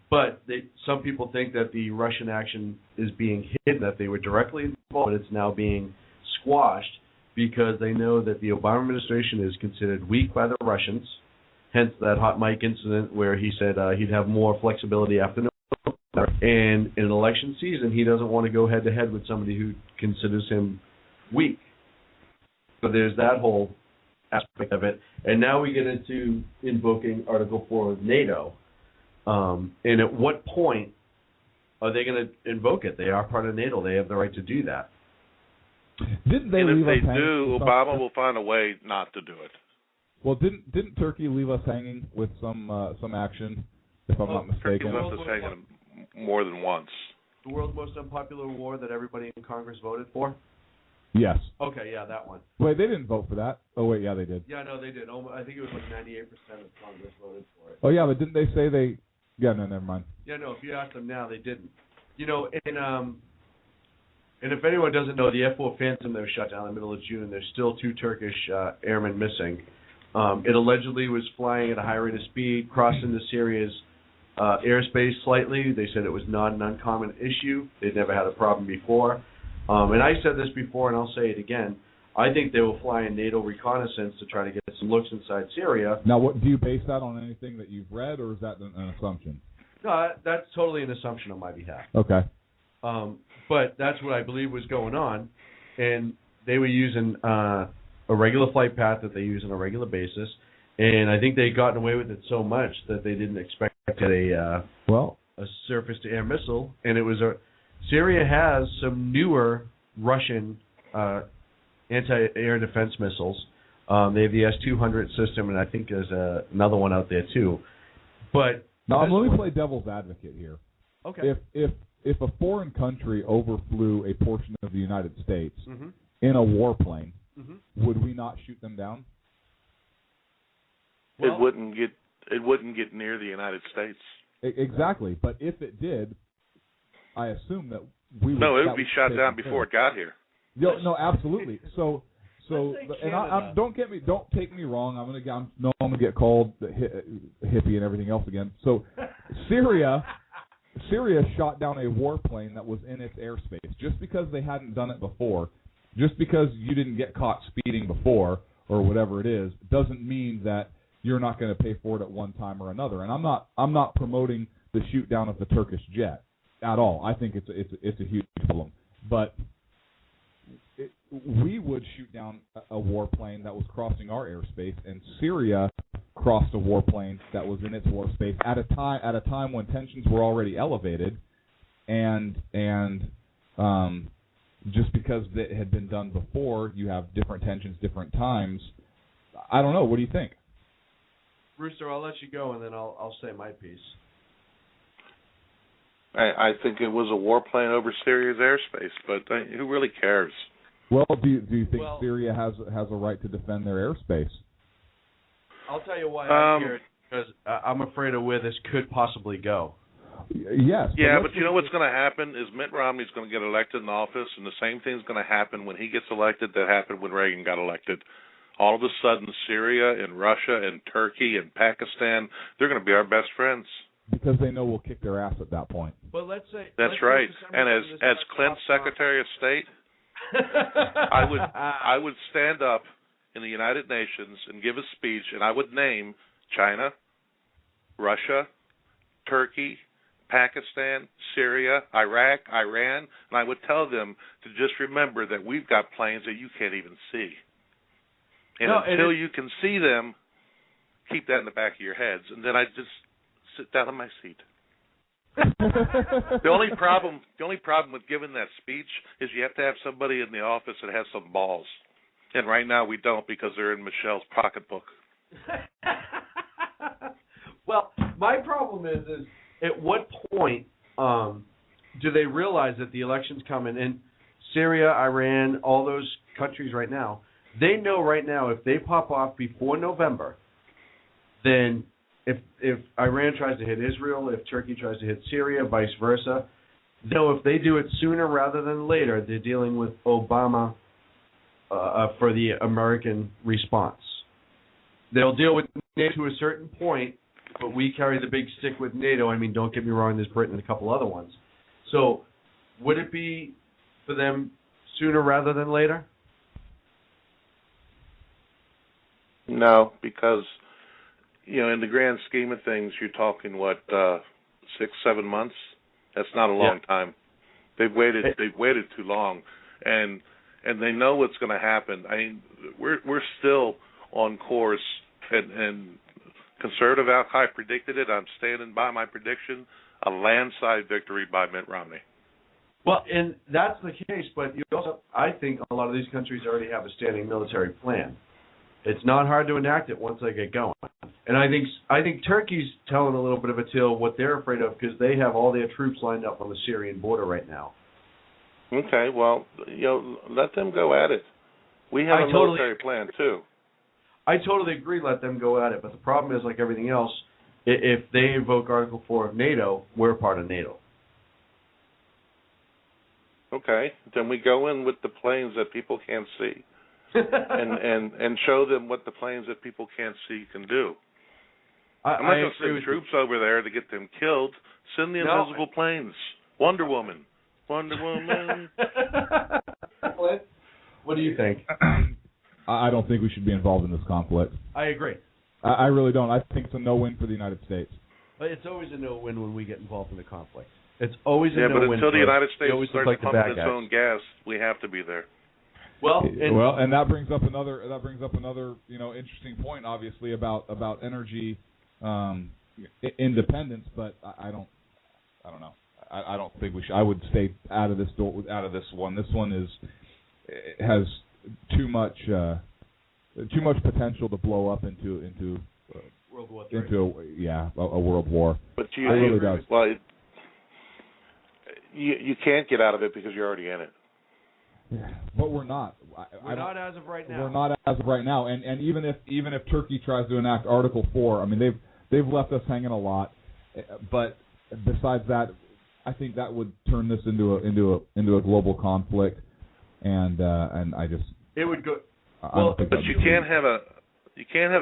But some people think that the Russian action is being hidden, that they were directly involved, but it's now being squashed because they know that the Obama administration is considered weak by the Russians, hence that hot mic incident where he said he'd have more flexibility after November. And in an election season, he doesn't want to go head-to-head with somebody who considers him weak. So there's that whole aspect of it. And now we get into invoking Article 4 of NATO. And at what point are they going to invoke it? They are part of NATO. They have the right to do that. Didn't they and leave if us they do, Obama will find a way not to do it. Well, didn't Turkey leave us hanging with some action, if I'm not mistaken? Turkey left us hanging more than once. The world's most unpopular war that everybody in Congress voted for? Yes. Okay, yeah, that one. Wait, they didn't vote for that. Oh, wait, yeah, they did. Yeah, no, they did. I think it was like 98% of Congress voted for it. Oh, yeah, but didn't they say they... Yeah, no, never mind. Yeah, no, if you ask them now, they didn't. And if anyone doesn't know, the F-4 Phantom that was shot down in the middle of June, there's still 2 Turkish airmen missing. It allegedly was flying at a high rate of speed, crossed into Syria's airspace slightly. They said it was not an uncommon issue. They'd never had a problem before. And I said this before, and I'll say it again. I think they will fly in NATO reconnaissance to try to get some looks inside Syria. Now, what do you base that on anything that you've read, or is that an assumption? No, that's totally an assumption on my behalf. Okay. But that's what I believe was going on, and they were using a regular flight path that they use on a regular basis, and I think they'd gotten away with it so much that they didn't expect to get a surface-to-air missile, and it was Syria has some newer Russian anti-air defense missiles. They have the S-200 system, and I think there's another one out there too. But now let me play devil's advocate here. Okay. If a foreign country overflew a portion of the United States in a warplane, would we not shoot them down? Well, it wouldn't get near the United States. Exactly, but if it did, I assume that we would. No, it would be shot down before it got here. No, absolutely. So, and don't take me wrong. I'm gonna get called hippie and everything else again. So, Syria shot down a warplane that was in its airspace. Just because they hadn't done it before, just because you didn't get caught speeding before or whatever it is, doesn't mean that you're not going to pay for it at one time or another. And I'm not promoting the shoot down of the Turkish jet at all. I think it's a huge problem, but we would shoot down a warplane that was crossing our airspace, and Syria crossed a warplane that was in its airspace at a time when tensions were already elevated, and just because it had been done before, you have different tensions, different times. I don't know. What do you think? Rooster, I'll let you go, and then I'll say my piece. I think it was a warplane over Syria's airspace, but who really cares? Well, do you think Syria has a right to defend their airspace? I'll tell you why I'm here, because I'm afraid of where this could possibly go. Yes. Yeah, but you know what's going to happen is Mitt Romney's going to get elected in office, and the same thing's going to happen when he gets elected that happened when Reagan got elected. All of a sudden, Syria and Russia and Turkey and Pakistan, they're going to be our best friends. Because they know we'll kick their ass at that point. Well, let's say that's right. And as Clint's Secretary of State, I would stand up in the United Nations and give a speech, and I would name China, Russia, Turkey, Pakistan, Syria, Iraq, Iran, and I would tell them to just remember that we've got planes that you can't even see. And until you can see them, keep that in the back of your heads. And then I just sit down in my seat. The only problem with giving that speech is you have to have somebody in the office that has some balls. And right now we don't, because they're in Michelle's pocketbook. Well, my problem is at what point do they realize that the election's coming? And Syria, Iran, all those countries right now, they know right now if they pop off before November, then if Iran tries to hit Israel, if Turkey tries to hit Syria, vice versa, they know if they do it sooner rather than later, they're dealing with Obama for the American response. They'll deal with NATO to a certain point, but we carry the big stick with NATO. I mean, don't get me wrong, there's Britain and a couple other ones. So would it be for them sooner rather than later? No, because, in the grand scheme of things, you're talking, 6-7 months? That's not a long time. They've waited too long, and they know what's going to happen. I mean, we're still on course, and conservative Al-Qaeda predicted it. I'm standing by my prediction: a landslide victory by Mitt Romney. Well, and that's the case, but I think a lot of these countries already have a standing military plan. It's not hard to enact it once they get going. And I think Turkey's telling a little bit of a tale what they're afraid of because they have all their troops lined up on the Syrian border right now. Okay, well, let them go at it. We have a military plan too. I totally agree. Let them go at it, but the problem is, like everything else, if they invoke Article 4 of NATO, we're part of NATO. Okay, then we go in with the planes that people can't see, and show them what the planes that people can't see can do. I'm not going to send troops over there to get them killed. Send the invisible planes. Wonder Woman. Wonder Woman. What do you think? I don't think we should be involved in this conflict. I agree. I really don't. I think it's a no-win for the United States. But it's always a no-win when we get involved in a conflict. It's always a no-win. Yeah, but until the United States starts like pumping its own gas, we have to be there. And that brings up another interesting point, obviously, about energy independence. But I don't know. I don't think we should. I would stay out of this one. This one has too much potential to blow up into World War III. A world war. But it really does. Well, you can't get out of it because you're already in it. Yeah, but we're not. We're not as of right now. We're not as of right now. And even if Turkey tries to enact Article 4, I mean they've left us hanging a lot. But besides that, I think that would turn this into a global conflict. And I just it would go. But you can't have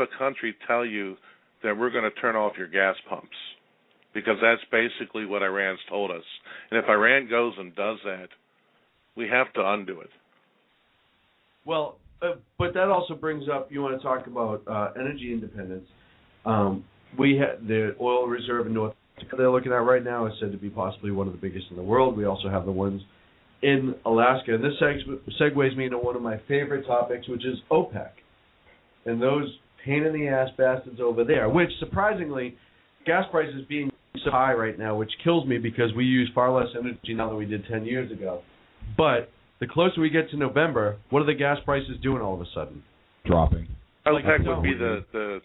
a country tell you that we're going to turn off your gas pumps, because that's basically what Iran's told us. And if Iran goes and does that, we have to undo it. Well, but that also brings up, you want to talk about energy independence. We have the oil reserve in North Dakota they're looking at right now is said to be possibly one of the biggest in the world. We also have the ones in Alaska. And this segues me into one of my favorite topics, which is OPEC. And those pain-in-the-ass bastards over there, which, surprisingly, gas prices being so high right now, which kills me because we use far less energy now than we did 10 years ago. But the closer we get to November, what are the gas prices doing all of a sudden? Dropping. OPEC would be the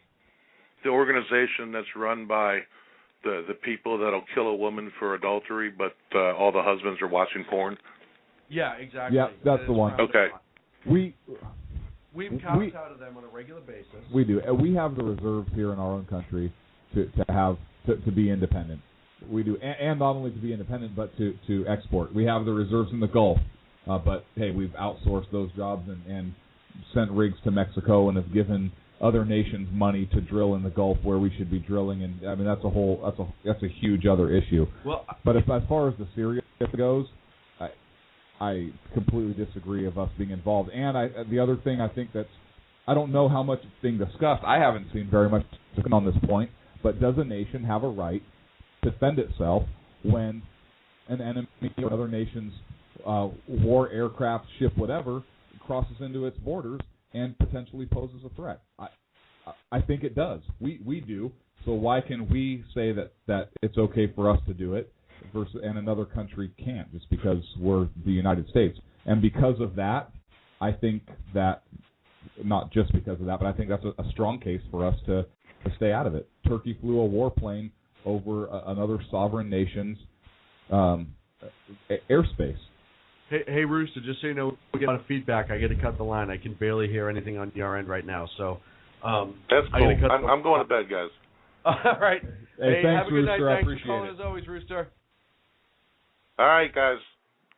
organization that's run by the people that'll kill a woman for adultery, but all the husbands are watching porn. Yeah, exactly. Yeah, that's the one. Okay. We've counted out of them on a regular basis. We do. We have the reserves here in our own country to be independent. We do, and not only to be independent, but to export. We have the reserves in the Gulf, but hey, we've outsourced those jobs and sent rigs to Mexico and have given other nations money to drill in the Gulf where we should be drilling, and I mean that's a huge other issue. Well, but as far as the Syria goes, I completely disagree of us being involved. And the other thing I think I don't know how much it's being discussed. I haven't seen very much on this point. But does a nation have a right to defend itself when an enemy or another nation's war aircraft, ship, whatever, crosses into its borders and potentially poses a threat? I think it does. We do. So why can we say that it's okay for us to do it and another country can't, just because we're the United States? And because of that, I think that, not just because of that, but I think that's a strong case for us to stay out of it. Turkey flew a warplane over another sovereign nation's airspace. Hey, Rooster, just so you know, we get a lot of feedback. I get to cut the line. I can barely hear anything on your end right now. So that's cool. I'm going to bed, guys. All right. Hey, thanks, have a good Rooster. night. I Thanks appreciate for calling it. as always, Rooster. All right, guys.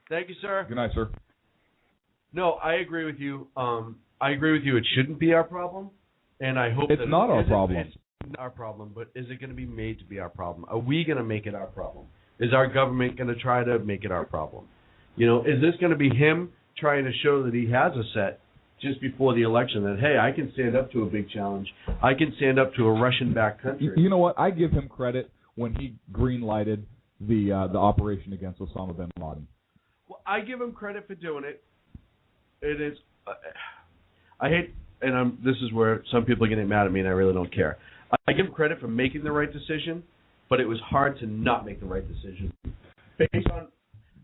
Thank you, sir. Good night, sir. No, I agree with you. It shouldn't be our problem, and I hope It's that not our it's problem. It's not our problem, but is it going to be made to be our problem? Are we going to make it our problem? Is our government going to try to make it our problem? Is this going to be him trying to show that he has a set just before the election that, hey, I can stand up to a big challenge. I can stand up to a Russian-backed country. You know what? I give him credit when he green-lighted the operation against Osama bin Laden. Well, I give him credit for doing it. It is. I hate, and this is where some people are getting mad at me, and I really don't care. I give him credit for making the right decision, but it was hard to not make the right decision. Based on,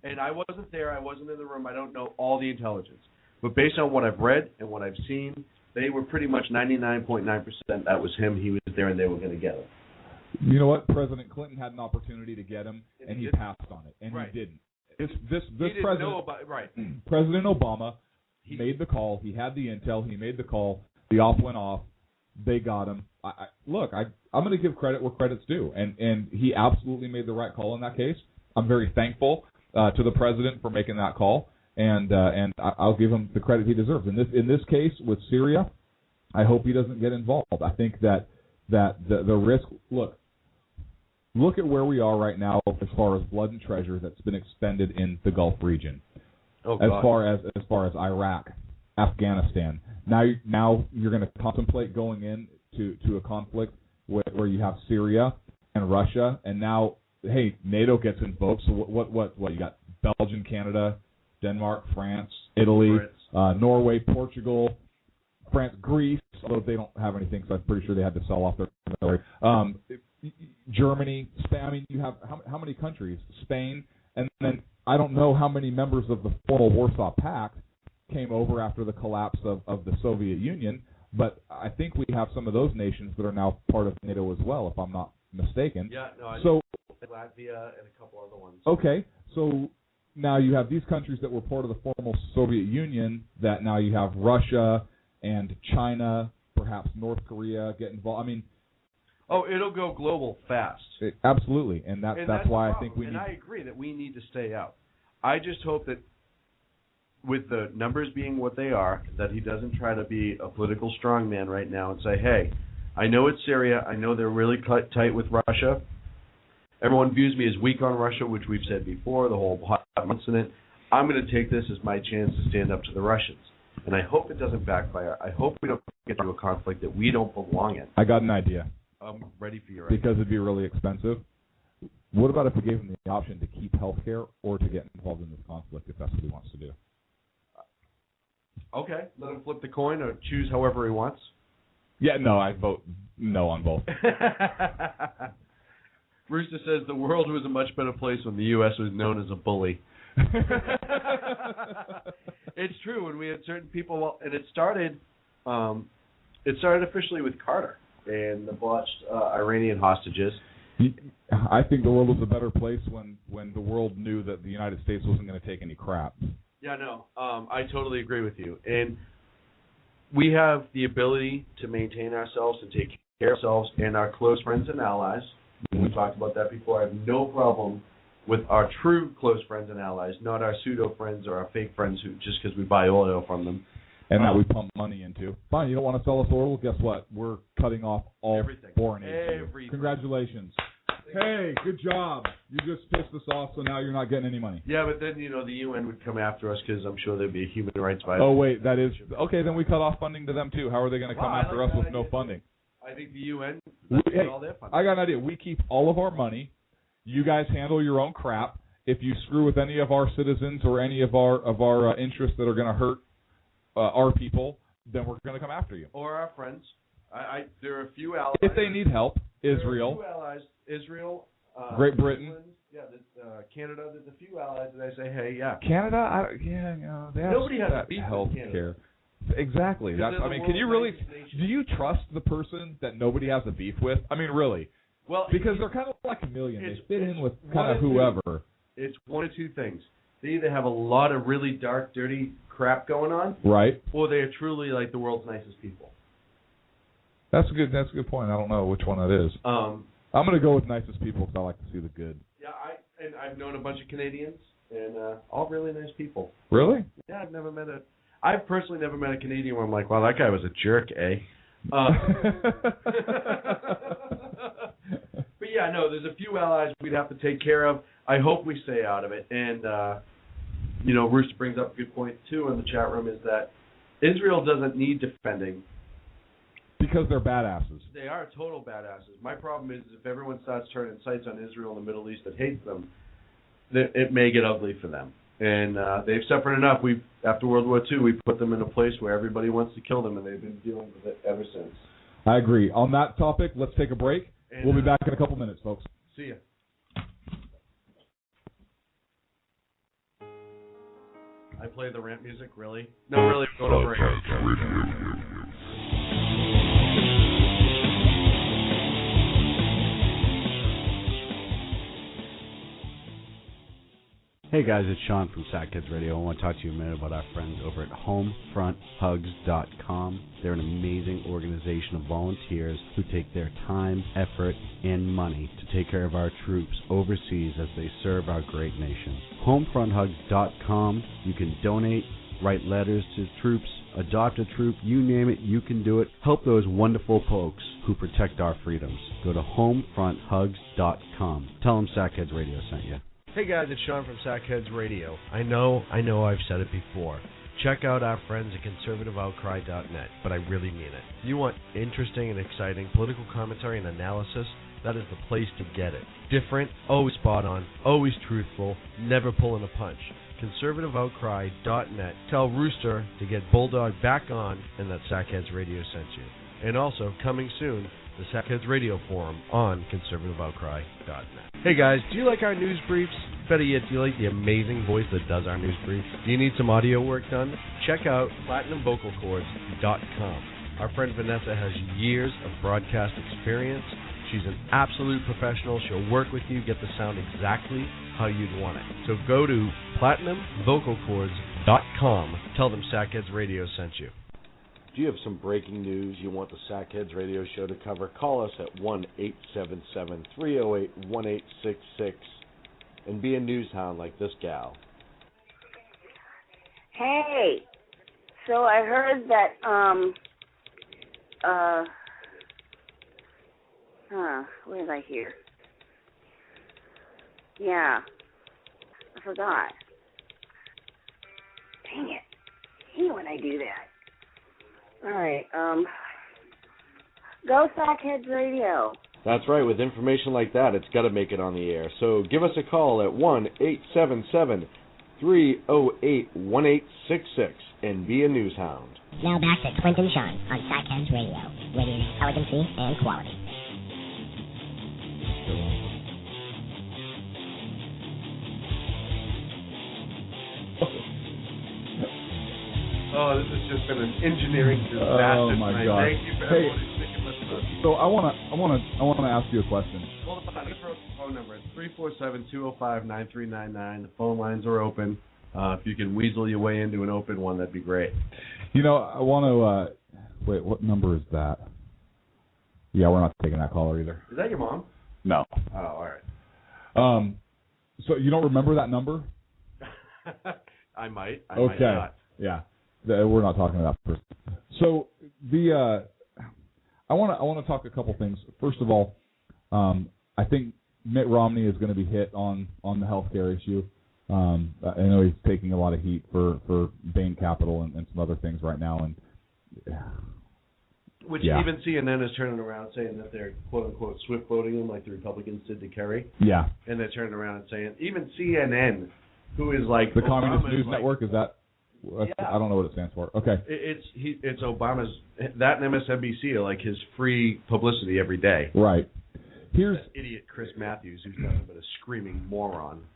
and I wasn't there, I wasn't in the room, I don't know all the intelligence. But based on what I've read and what I've seen, they were pretty much 99.9% that was him, he was there, and they were going to get him. You know what? President Clinton had an opportunity to get him, and he passed on it, and right. he didn't. This he didn't president, know about, right. President Obama made the call. He had the intel. He made the call. The off went off. They got him. I'm going to give credit where credit's due, and he absolutely made the right call in that case. I'm very thankful to the president for making that call. And I'll give him the credit he deserves. In this case with Syria, I hope he doesn't get involved. I think that the risk. Look at where we are right now as far as blood and treasure that's been expended in the Gulf region. Oh, as God. far as Iraq, Afghanistan. Now you're going to contemplate going into a conflict where you have Syria and Russia, and now hey, NATO gets invoked. So what you got? Belgium, Canada, Denmark, France, Italy, Norway, Portugal, France, Greece, although they don't have anything, so I'm pretty sure they had to sell off their military. Germany, Spain. I mean, you have how many countries? Spain, and then I don't know how many members of the former Warsaw Pact came over after the collapse of the Soviet Union, but I think we have some of those nations that are now part of NATO as well, if I'm not mistaken. Yeah, no, I so Latvia and a couple other ones. Okay, so now you have these countries that were part of the former Soviet Union that now you have Russia and China, perhaps North Korea get involved. I mean, it'll go global fast. Absolutely, and that's why I think we need. And I agree that we need to stay out. I just hope that with the numbers being what they are, that he doesn't try to be a political strongman right now and say, hey, I know it's Syria. I know they're really tight with Russia. Everyone views me as weak on Russia, which we've said before, the whole hot incident. I'm going to take this as my chance to stand up to the Russians. And I hope it doesn't backfire. I hope we don't get into a conflict that we don't belong in. I got an idea. I'm ready for your idea. Because it'd be really expensive. What about if we gave him the option to keep health care or to get involved in this conflict if that's what he wants to do? Okay, let him flip the coin or choose however he wants. Yeah, no, I vote no on both. Rooster says the world was a much better place when the U.S. was known as a bully. It's true. When we had certain people, and it started officially with Carter and the botched Iranian hostages. I think the world was a better place when the world knew that the United States wasn't going to take any crap. Yeah, no, I totally agree with you. And we have the ability to maintain ourselves and take care of ourselves and our close friends and allies. We talked about that before. I have no problem with our true close friends and allies, not our pseudo friends or our fake friends who just because we buy oil from them. And that we pump money into. Fine, you don't want to sell us oil? Guess what? We're cutting off all everything. Foreign aid. Congratulations. Hey, good job. You just pissed us off, so now you're not getting any money. Yeah, but then, the UN would come after us because I'm sure there'd be a human rights violation. Oh, wait, that is... Okay, then we cut off funding to them, too. How are they going to come after us with no funding? I think the UN, all their funding. I got an idea. We keep all of our money. You guys handle your own crap. If you screw with any of our citizens or any of our interests that are going to hurt our people, then we're going to come after you. Or our friends. There are a few allies. If they need help, Israel. There are a few allies. Israel. Great Britain. England, Canada. There's a few allies that I say, hey, yeah. Canada? They have nobody has that beef health with Canada. care. Exactly. Can you really? Do you trust the person that nobody has a beef with? I mean, really? Well, because they're kind of like a chameleon. They fit in with kind of whoever. It's one of two things. They either have a lot of really dark, dirty crap going on, right? Or they are truly like the world's nicest people. That's a good point. I don't know which one that is. I'm going to go with nicest people because I like to see the good. Yeah, I've known a bunch of Canadians and all really nice people. Really? Yeah, I've never met I've personally never met a Canadian where I'm like, wow, that guy was a jerk, eh? But yeah, no, there's a few allies we'd have to take care of. I hope we stay out of it. And, Rooster brings up a good point, too, in the chat room, is that Israel doesn't need defending. Because they're badasses. They are total badasses. My problem is if everyone starts turning sights on Israel and the Middle East that hates them, it may get ugly for them. And they've suffered enough. After World War II, we put them in a place where everybody wants to kill them, and they've been dealing with it ever since. I agree. On that topic, let's take a break. And, we'll be back in a couple minutes, folks. See ya. I play the rant music, really? No, really, go to break. Hey guys, it's Sean from Sack Kids Radio. I want to talk to you a minute about our friends over at HomefrontHugs.com. They're an amazing organization of volunteers who take their time, effort, and money to take care of our troops overseas as they serve our great nation. HomefrontHugs.com. You can donate, write letters to troops, adopt a troop, you name it, you can do it. Help those wonderful folks who protect our freedoms. Go to HomefrontHugs.com. Tell them Sack Kids Radio sent you. Hey guys, it's Sean from Sackheads Radio. I know I've said it before. Check out our friends at conservativeoutcry.net, but I really mean it. You want interesting and exciting political commentary and analysis? That is the place to get it. Different, always spot on, always truthful, never pulling a punch. conservativeoutcry.net. Tell Rooster to get Bulldog back on and that Sackheads Radio sent you. And also, coming soon, the Sackheads Radio Forum on conservativeoutcry.net. Hey guys, do you like our news briefs? Better yet, do you like the amazing voice that does our news briefs? Do you need some audio work done? Check out PlatinumVocalCords.com. Our friend Vanessa has years of broadcast experience. She's an absolute professional. She'll work with you, get the sound exactly how you'd want it. So go to PlatinumVocalCords.com. Tell them Sackheads Radio sent you. Do you have some breaking news you want the Sackheads Radio Show to cover? Call us at 1-877-308-1866 and be a news hound like this gal. Hey, so I heard that, what did I hear? Yeah, I forgot. Dang it. I hate when I do that. All right, go Sackheads Radio. That's right. With information like that, it's got to make it on the air. So give us a call at 1-877-308-1866 and be a news hound. Now back to Clint and Sean on Sackheads Radio, radiating elegancy and quality. Oh, this has just been an engineering disaster. Oh my God! Thank you for everyone who's sticking with us. So I want to ask you a question. Hold on, I just wrote the phone number. It's 347-205-9399. The phone lines are open. If you can weasel your way into an open one, that'd be great. You know, I want to wait. What number is that? Yeah, we're not taking that caller either. Is that your mom? No. Oh, all right. So you don't remember that number? I might. I might not. Yeah. We're not talking about that person. So I want to talk a couple things. First of all, I think Mitt Romney is going to be hit on the healthcare issue. I know he's taking a lot of heat for Bain Capital and some other things right now, and which even CNN is turning around saying that they're quote unquote swift voting him like the Republicans did to Kerry. Yeah. And they're turning around and saying even CNN, who is like the Communist News Network, is that? Yeah. I don't know what it stands for. Okay. It's Obama's, that and MSNBC are like his free publicity every day. Right. Here's that idiot Chris Matthews, who's nothing but a screaming moron.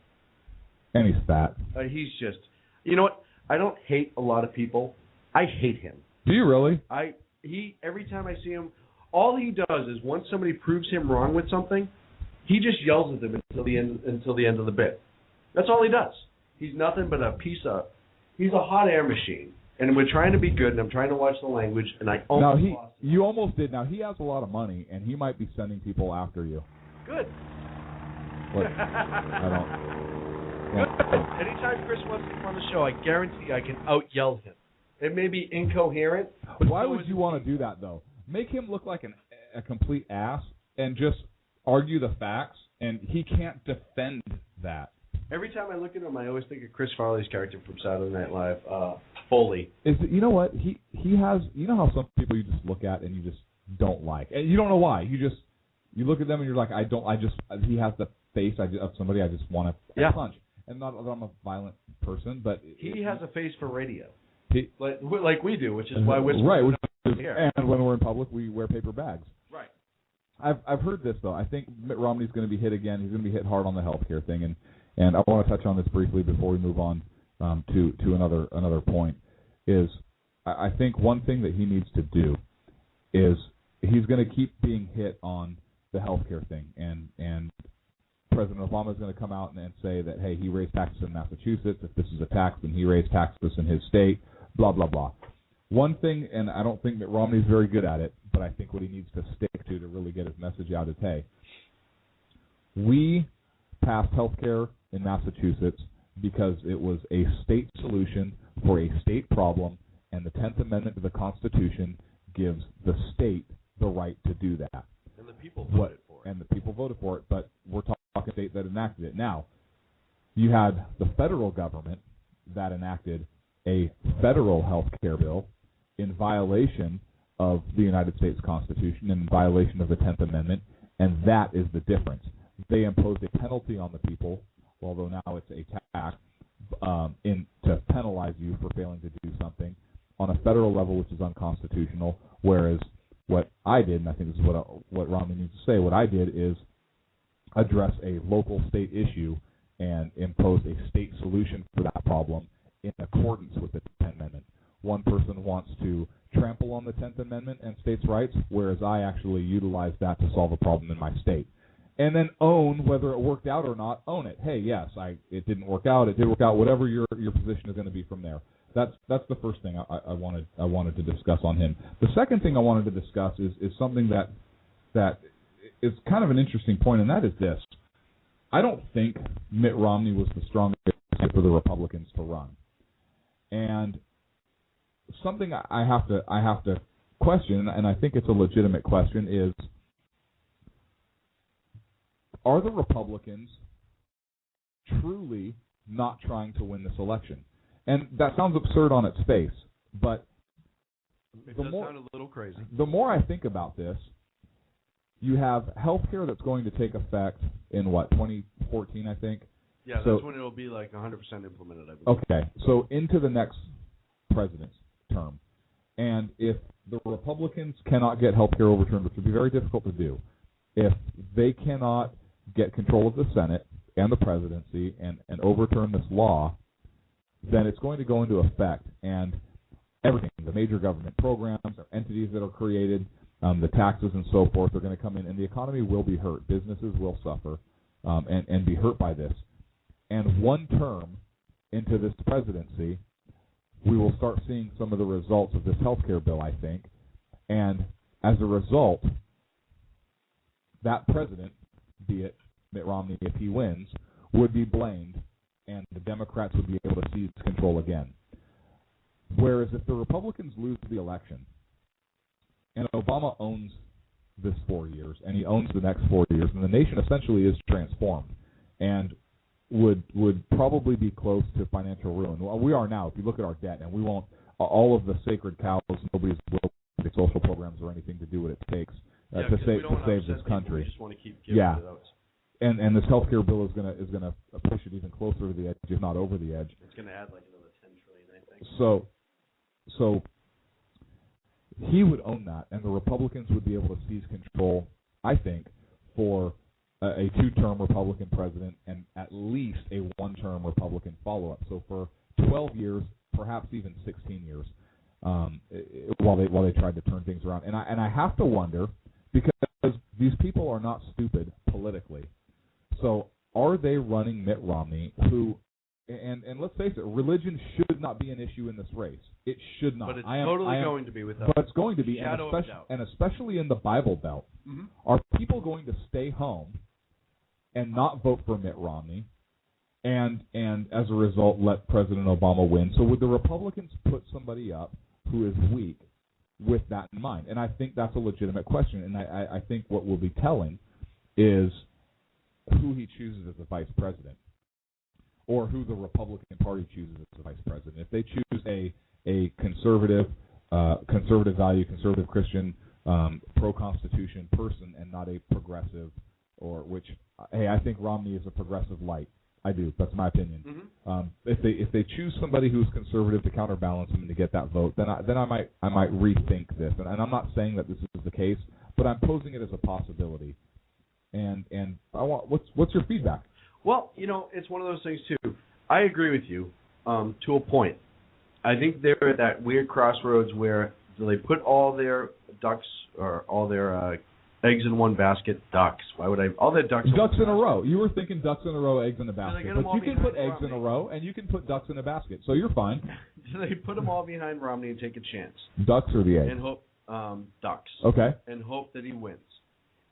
And he's fat. He's just, you know what? I don't hate a lot of people. I hate him. Do you really? Every time I see him, all he does is once somebody proves him wrong with something, he just yells at them until the end of the bit. That's all he does. He's nothing but he's a hot air machine, and we're trying to be good, and I'm trying to watch the language, and I almost lost him. You almost did. Now, he has a lot of money, and he might be sending people after you. Good. What? I don't. Good. Anytime Chris wants to come on the show, I guarantee I can out-yell him. It may be incoherent. Why would you want to do that, though? Make him look like a complete ass and just argue the facts, and he can't defend that. Every time I look at him, I always think of Chris Farley's character from Saturday Night Live, Foley. You know what? He has. You know how some people you just look at and you just don't like, and you don't know why. You look at them and you're like, he has the face of somebody I just want to punch. And not that I'm a violent person, but he has a face for radio. Like we do, which is why we're here. And when we're in public, we wear paper bags. Right. I've heard this though. I think Mitt Romney's going to be hit again. He's going to be hit hard on the healthcare thing, and I want to touch on this briefly before we move on to another point. Is I think one thing that he needs to do is he's going to keep being hit on the healthcare thing, and President Obama is going to come out and say that, hey, he raised taxes in Massachusetts. If this is a tax, then he raised taxes in his state, blah, blah, blah. One thing, and I don't think that Romney's very good at it, but I think what he needs to stick to really get his message out is, hey, we passed health care in Massachusetts because it was a state solution for a state problem, and the 10th Amendment to the Constitution gives the state the right to do that. And the people voted for it. And the people voted for it, but we're talking a state that enacted it. Now, you had the federal government that enacted a federal health care bill in violation of the United States Constitution and in violation of the 10th Amendment, and that is the difference. They imposed a penalty on the people, although now it's a tax, to penalize you for failing to do something on a federal level, which is unconstitutional, whereas what I did, and I think this is what Romney needs to say, what I did is address a local state issue and impose a state solution for that problem in accordance with the 10th Amendment. One person wants to trample on the 10th Amendment and states' rights, whereas I actually utilized that to solve a problem in my state. And then own whether it worked out or not, own it. Hey, yes, it didn't work out, it did work out, whatever your position is going to be from there. That's the first thing I wanted to discuss on him. The second thing I wanted to discuss is something that is kind of an interesting point, and that is this. I don't think Mitt Romney was the strongest for the Republicans to run. And something I have to question, and I think it's a legitimate question, is are the Republicans truly not trying to win this election? And that sounds absurd on its face, but it does sound a little crazy. The more I think about this, you have health care that's going to take effect in, 2014, I think? Yeah, that's when it'll be like 100% implemented, I believe. Okay, so into the next president's term. And if the Republicans cannot get health care overturned, which would be very difficult to do, if they cannot get control of the Senate and the presidency and overturn this law, then it's going to go into effect, and everything, the major government programs or entities that are created, the taxes and so forth are going to come in, and the economy will be hurt. Businesses will suffer and be hurt by this. And one term into this presidency, we will start seeing some of the results of this health care bill, I think. And as a result, that president, be it Mitt Romney if he wins, would be blamed, and the Democrats would be able to seize control again. Whereas if the Republicans lose the election, and Obama owns this 4 years, and he owns the next 4 years, and the nation essentially is transformed, and would probably be close to financial ruin. Well, we are now. If you look at our debt, and we won't, all of the sacred cows, nobody's will the social programs or anything to do what it takes to save this country. We just want to keep giving it those. And this health care bill is gonna push it even closer to the edge, if not over the edge. It's gonna add like another $10 trillion, I think. So he would own that, and the Republicans would be able to seize control, I think, for a two-term Republican president and at least a one-term Republican follow-up. So for 12 years, perhaps even 16 years, while they tried to turn things around. And I have to wonder, because these people are not stupid politically. So are they running Mitt Romney, who, and let's face it, religion should not be an issue in this race. It should not. But it's going to be without. But it's going to be, and especially in the Bible Belt. Mm-hmm. Are people going to stay home and not vote for Mitt Romney and as a result let President Obama win. So would the Republicans put somebody up who is weak with that in mind? And I think that's a legitimate question, and I think what will be telling is who he chooses as the vice president, or who the Republican Party chooses as the vice president. If they choose a conservative, conservative value, conservative Christian, pro-Constitution person, and not a progressive, or which, hey, I think Romney is a progressive light. I do. That's my opinion. Mm-hmm. If they choose somebody who's conservative to counterbalance him and to get that vote, then I might rethink this. And I'm not saying that this is the case, but I'm posing it as a possibility. And I want what's your feedback? Well, it's one of those things too. I agree with you to a point. I think they're at that weird crossroads where do they put all their ducks or all their eggs in one basket? Ducks. Why would I? All their ducks. Ducks in a row. You were thinking ducks in a row, eggs in a basket. But you can put eggs in a row, and you can put ducks in a basket. So you're fine. Do they put them all behind Romney and take a chance? Ducks or the eggs? And hope ducks. Okay. And hope that he wins.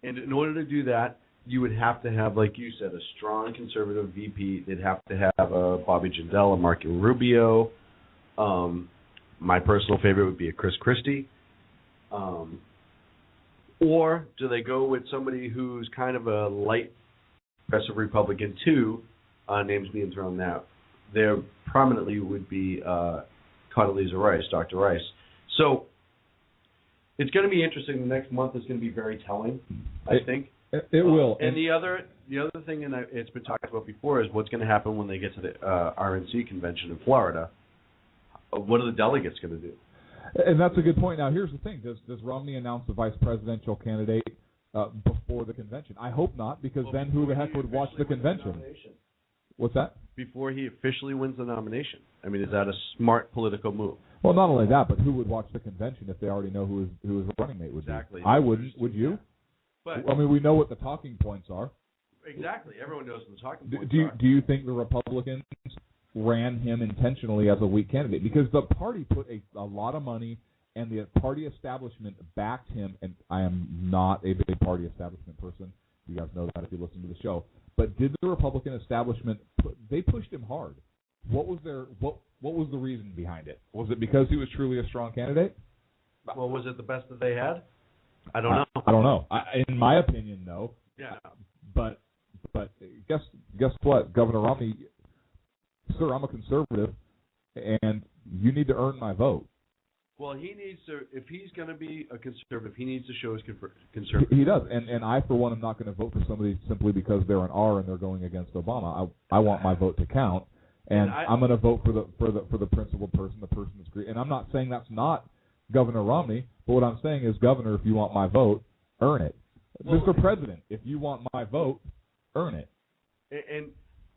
And in order to do that, you would have to have, like you said, a strong conservative VP. They'd have to have a Bobby Jindal, a Marco Rubio. My personal favorite would be a Chris Christie. Or do they go with somebody who's kind of a light progressive Republican too? Names being thrown out. There prominently would be Condoleezza Rice, Dr. Rice. So it's going to be interesting. The next month is going to be very telling, I think. It will. And the other thing, and it's been talked about before, is what's going to happen when they get to the RNC convention in Florida. What are the delegates going to do? And that's a good point. Now, here's the thing: does Romney announce the vice presidential candidate before the convention? I hope not, because then who the heck would watch the convention? What's that? Before he officially wins the nomination. I mean, is that a smart political move? Well, not only that, but who would watch the convention if they already know who his running mate would be? Exactly. I wouldn't. Would you? But, I mean, we know what the talking points are. Exactly. Everyone knows what the talking points are. Do you think the Republicans ran him intentionally as a weak candidate? Because the party put a lot of money, and the party establishment backed him, and I am not a big party establishment person. You guys know that if you listen to the show. But did the Republican establishment they pushed him hard? What was the reason behind it? Was it because he was truly a strong candidate? Well, was it the best that they had? I don't know. I don't know. In my opinion, no. Yeah. But guess what, Governor Romney, sir, I'm a conservative, and you need to earn my vote. Well, he needs to. If he's going to be a conservative, he needs to show his conservative. He does, and I, for one, am not going to vote for somebody simply because they're an R and they're going against Obama. I want my vote to count, and I'm going to vote for the principled person, the person that's great. And I'm not saying that's not Governor Romney, but what I'm saying is, Governor, if you want my vote, earn it. Well, Mr. President, if you want my vote, earn it. And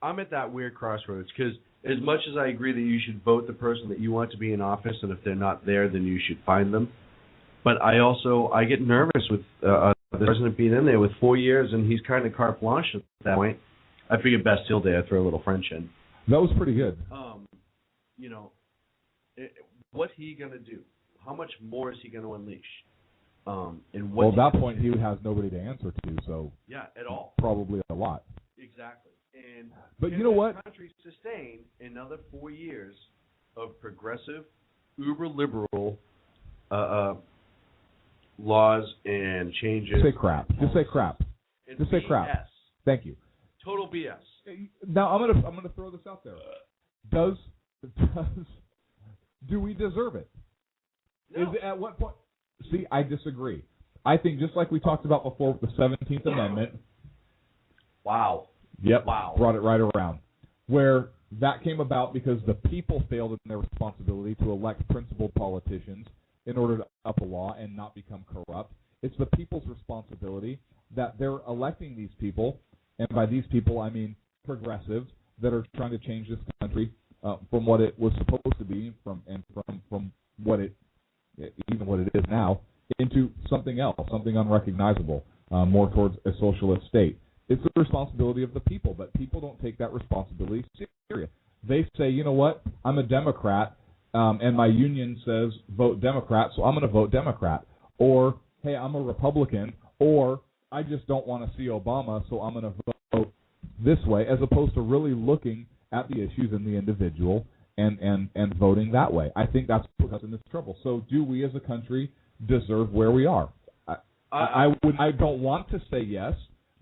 I'm at that weird crossroads because as much as I agree that you should vote the person that you want to be in office, and if they're not there, then you should find them. But I get nervous with the president being in there with 4 years, and he's kind of carte blanche at that point. I figured Bastille Day, I'd throw a little French in. That was pretty good. What's he going to do? How much more is he going to unleash? At that point, he has nobody to answer to. So yeah, at all. Probably a lot. Exactly. But you know what? The country sustain another 4 years of progressive, uber-liberal laws and changes. Just say crap. Just say crap. Just say crap. BS. Thank you. Total BS. Now I'm gonna throw this out there. Do we deserve it? No. Is it at what point? See, I disagree. I think just like we talked about before with the 17th Amendment. Wow. Yep. Wow. Brought it right around. Where that came about because the people failed in their responsibility to elect principled politicians in order to up a law and not become corrupt. It's the people's responsibility that they're electing these people, and by these people I mean progressives that are trying to change this country from what it was supposed to be, from what it is now, into something else, something unrecognizable, more towards a socialist state. It's the responsibility of the people, but people don't take that responsibility serious. They say, you know what, I'm a Democrat, and my union says vote Democrat, so I'm going to vote Democrat. Or, hey, I'm a Republican, or I just don't want to see Obama, so I'm going to vote this way, as opposed to really looking at the issues and the individual and voting that way. I think that's what got us in this trouble. So do we as a country deserve where we are? I don't want to say yes,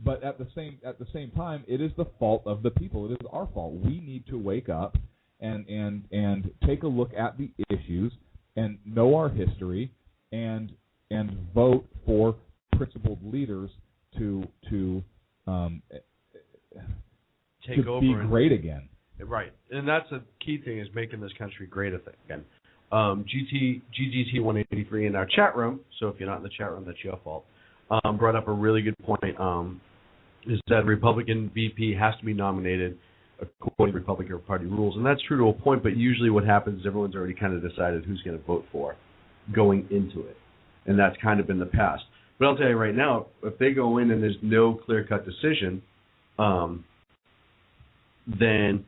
but at the same time, it is the fault of the people. It is our fault. We need to wake up and take a look at the issues and know our history and vote for principled leaders to take over be great again. Right, and that's a key thing, is making this country great again. GGT 183 in our chat room, so if you're not in the chat room, that's your fault, brought up a really good point, is that Republican VP has to be nominated according to Republican Party rules, and that's true to a point, but usually what happens is everyone's already kind of decided who's going to vote for going into it, and that's kind of been the past. But I'll tell you right now, if they go in and there's no clear-cut decision, then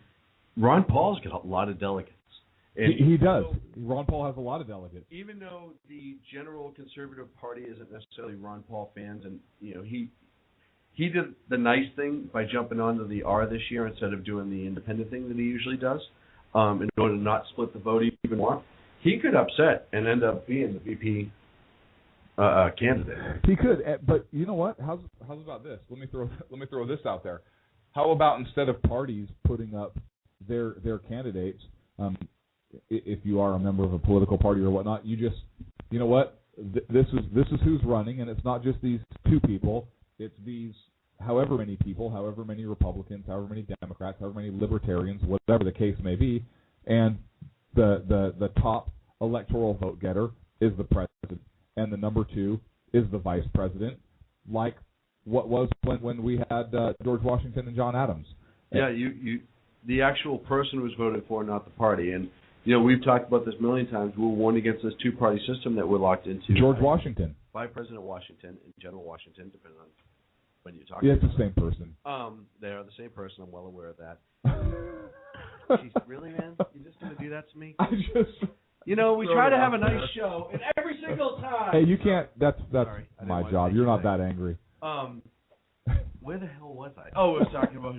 Ron Paul's got a lot of delegates. And he does. Ron Paul has a lot of delegates. Even though the general conservative party isn't necessarily Ron Paul fans, and he did the nice thing by jumping onto the R this year instead of doing the independent thing that he usually does, in order to not split the vote even more. He could upset and end up being the VP candidate. He could, but you know what? How's about this? Let me throw this out there. How about instead of parties putting up their candidates, if you are a member of a political party or whatnot, you just, you know what? This is who's running, and it's not just these two people. It's these however many people, however many Republicans, however many Democrats, however many Libertarians, whatever the case may be, and the top electoral vote getter is the president, and the number two is the vice president, like what was when we had George Washington and John Adams. Yeah, you the actual person was voted for, not the party. And we've talked about this a million times. We were warned against this two-party system that we're locked into. George Washington. By President Washington and General Washington, depending on when you talk. Yeah, it's the same person. They are the same person. I'm well aware of that. Jeez, really, man? You're just going to do that to me? We try to have a nice show, and every single time. Hey, you can't. That's Sorry, my job. You're not that angry. Where the hell was I? Oh, I was talking about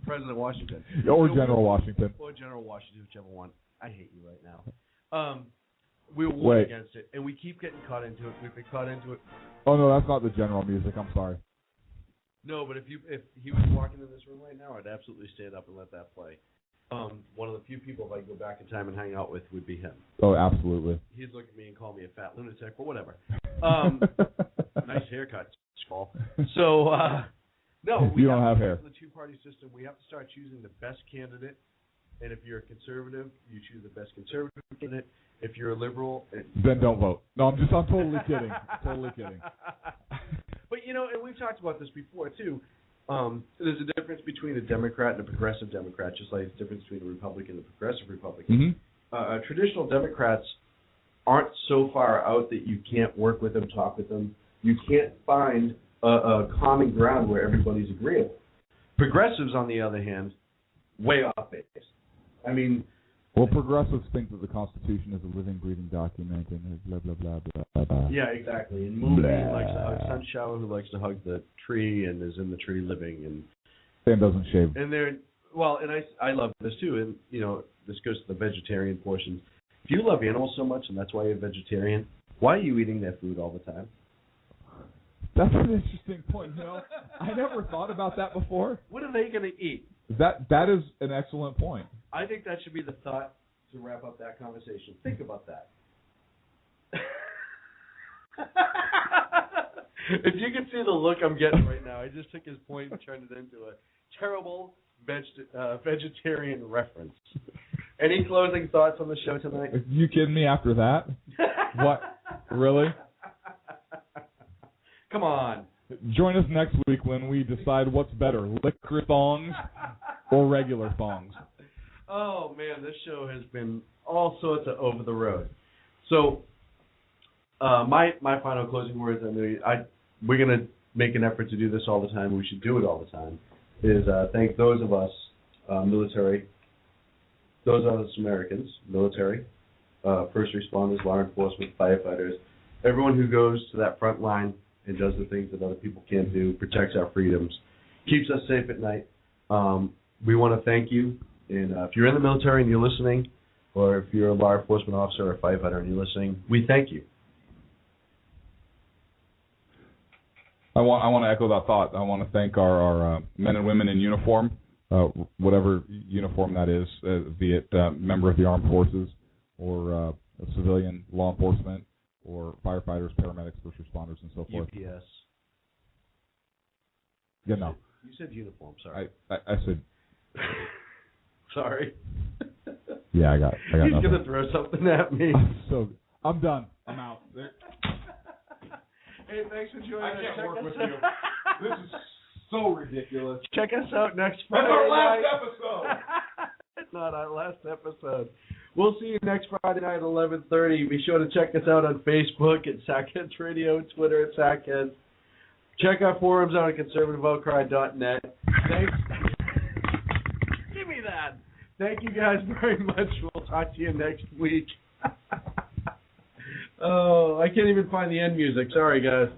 President Washington. Or General Washington. Or General Washington, whichever one. I hate you right now. We were warned against it, and we keep getting caught into it. We've been caught into it. Oh, no, that's not the general music. I'm sorry. No, but if he was walking in this room right now, I'd absolutely stand up and let that play. One of the few people, if I go back in time and hang out with, would be him. Oh, absolutely. He'd look at me and call me a fat lunatic, but whatever. Nice haircut, Skull. So, no, we you don't have hair. The two-party system, we have to start choosing the best candidate. And if you're a conservative, you choose the best conservative candidate. If you're a liberal, then don't vote. No, I'm totally kidding. Totally kidding. But and we've talked about this before too. There's a difference between a Democrat and a progressive Democrat, just like there's a difference between a Republican and a progressive Republican. Mm-hmm. Traditional Democrats aren't so far out that you can't work with them, talk with them. You can't find a common ground where everybody's agreeable. Progressives, on the other hand, way off base. I mean, well, progressives think that the Constitution is a living, breathing document, and blah blah blah blah blah. Yeah, exactly. And Mooney likes to hug Sunshower, who likes to hug the tree and is in the tree living, and doesn't shave. And and I love this too. And this goes to the vegetarian portion. If you love animals so much, and that's why you're a vegetarian, why are you eating their food all the time? That's an interesting point. I never thought about that before. What are they going to eat? That is an excellent point. I think that should be the thought to wrap up that conversation. Think about that. If you can see the look I'm getting right now, I just took his point and turned it into a terrible vegetarian reference. Any closing thoughts on the show tonight? Are you kidding me after that? What? Really? Come on. Join us next week when we decide what's better, liquor thongs or regular thongs. Oh, man, this show has been all sorts of over the road. So my final closing words, we're going to make an effort to do this all the time. We should do it all the time, is thank those of us, military, those of us Americans, military, first responders, law enforcement, firefighters, everyone who goes to that front line and does the things that other people can't do, protects our freedoms, keeps us safe at night. we want to thank you. And if you're in the military and you're listening, or if you're a law enforcement officer or a firefighter and you're listening, we thank you. I want to echo that thought. I want to thank our men and women in uniform, whatever uniform that is, be it member of the armed forces or a civilian law enforcement or firefighters, paramedics, first responders, and so forth. UPS. Yeah, no. You said uniform, sorry. I said... Sorry. Yeah, I got He's nothing. going to throw something at me. So I'm done. I'm out. Hey, thanks for joining us. I can't Check work us with out. you. This is so ridiculous. Check us out next That's Friday. our last night. episode. It's not our last episode. We'll see you next Friday night at 11:30. Be sure to check us out on Facebook at Sackheads Radio, Twitter at Sackheads. Check our forums out at conservativeoutcry.net. Thanks. Give me that. Thank you guys very much. We'll talk to you next week. Oh, I can't even find the end music. Sorry, guys.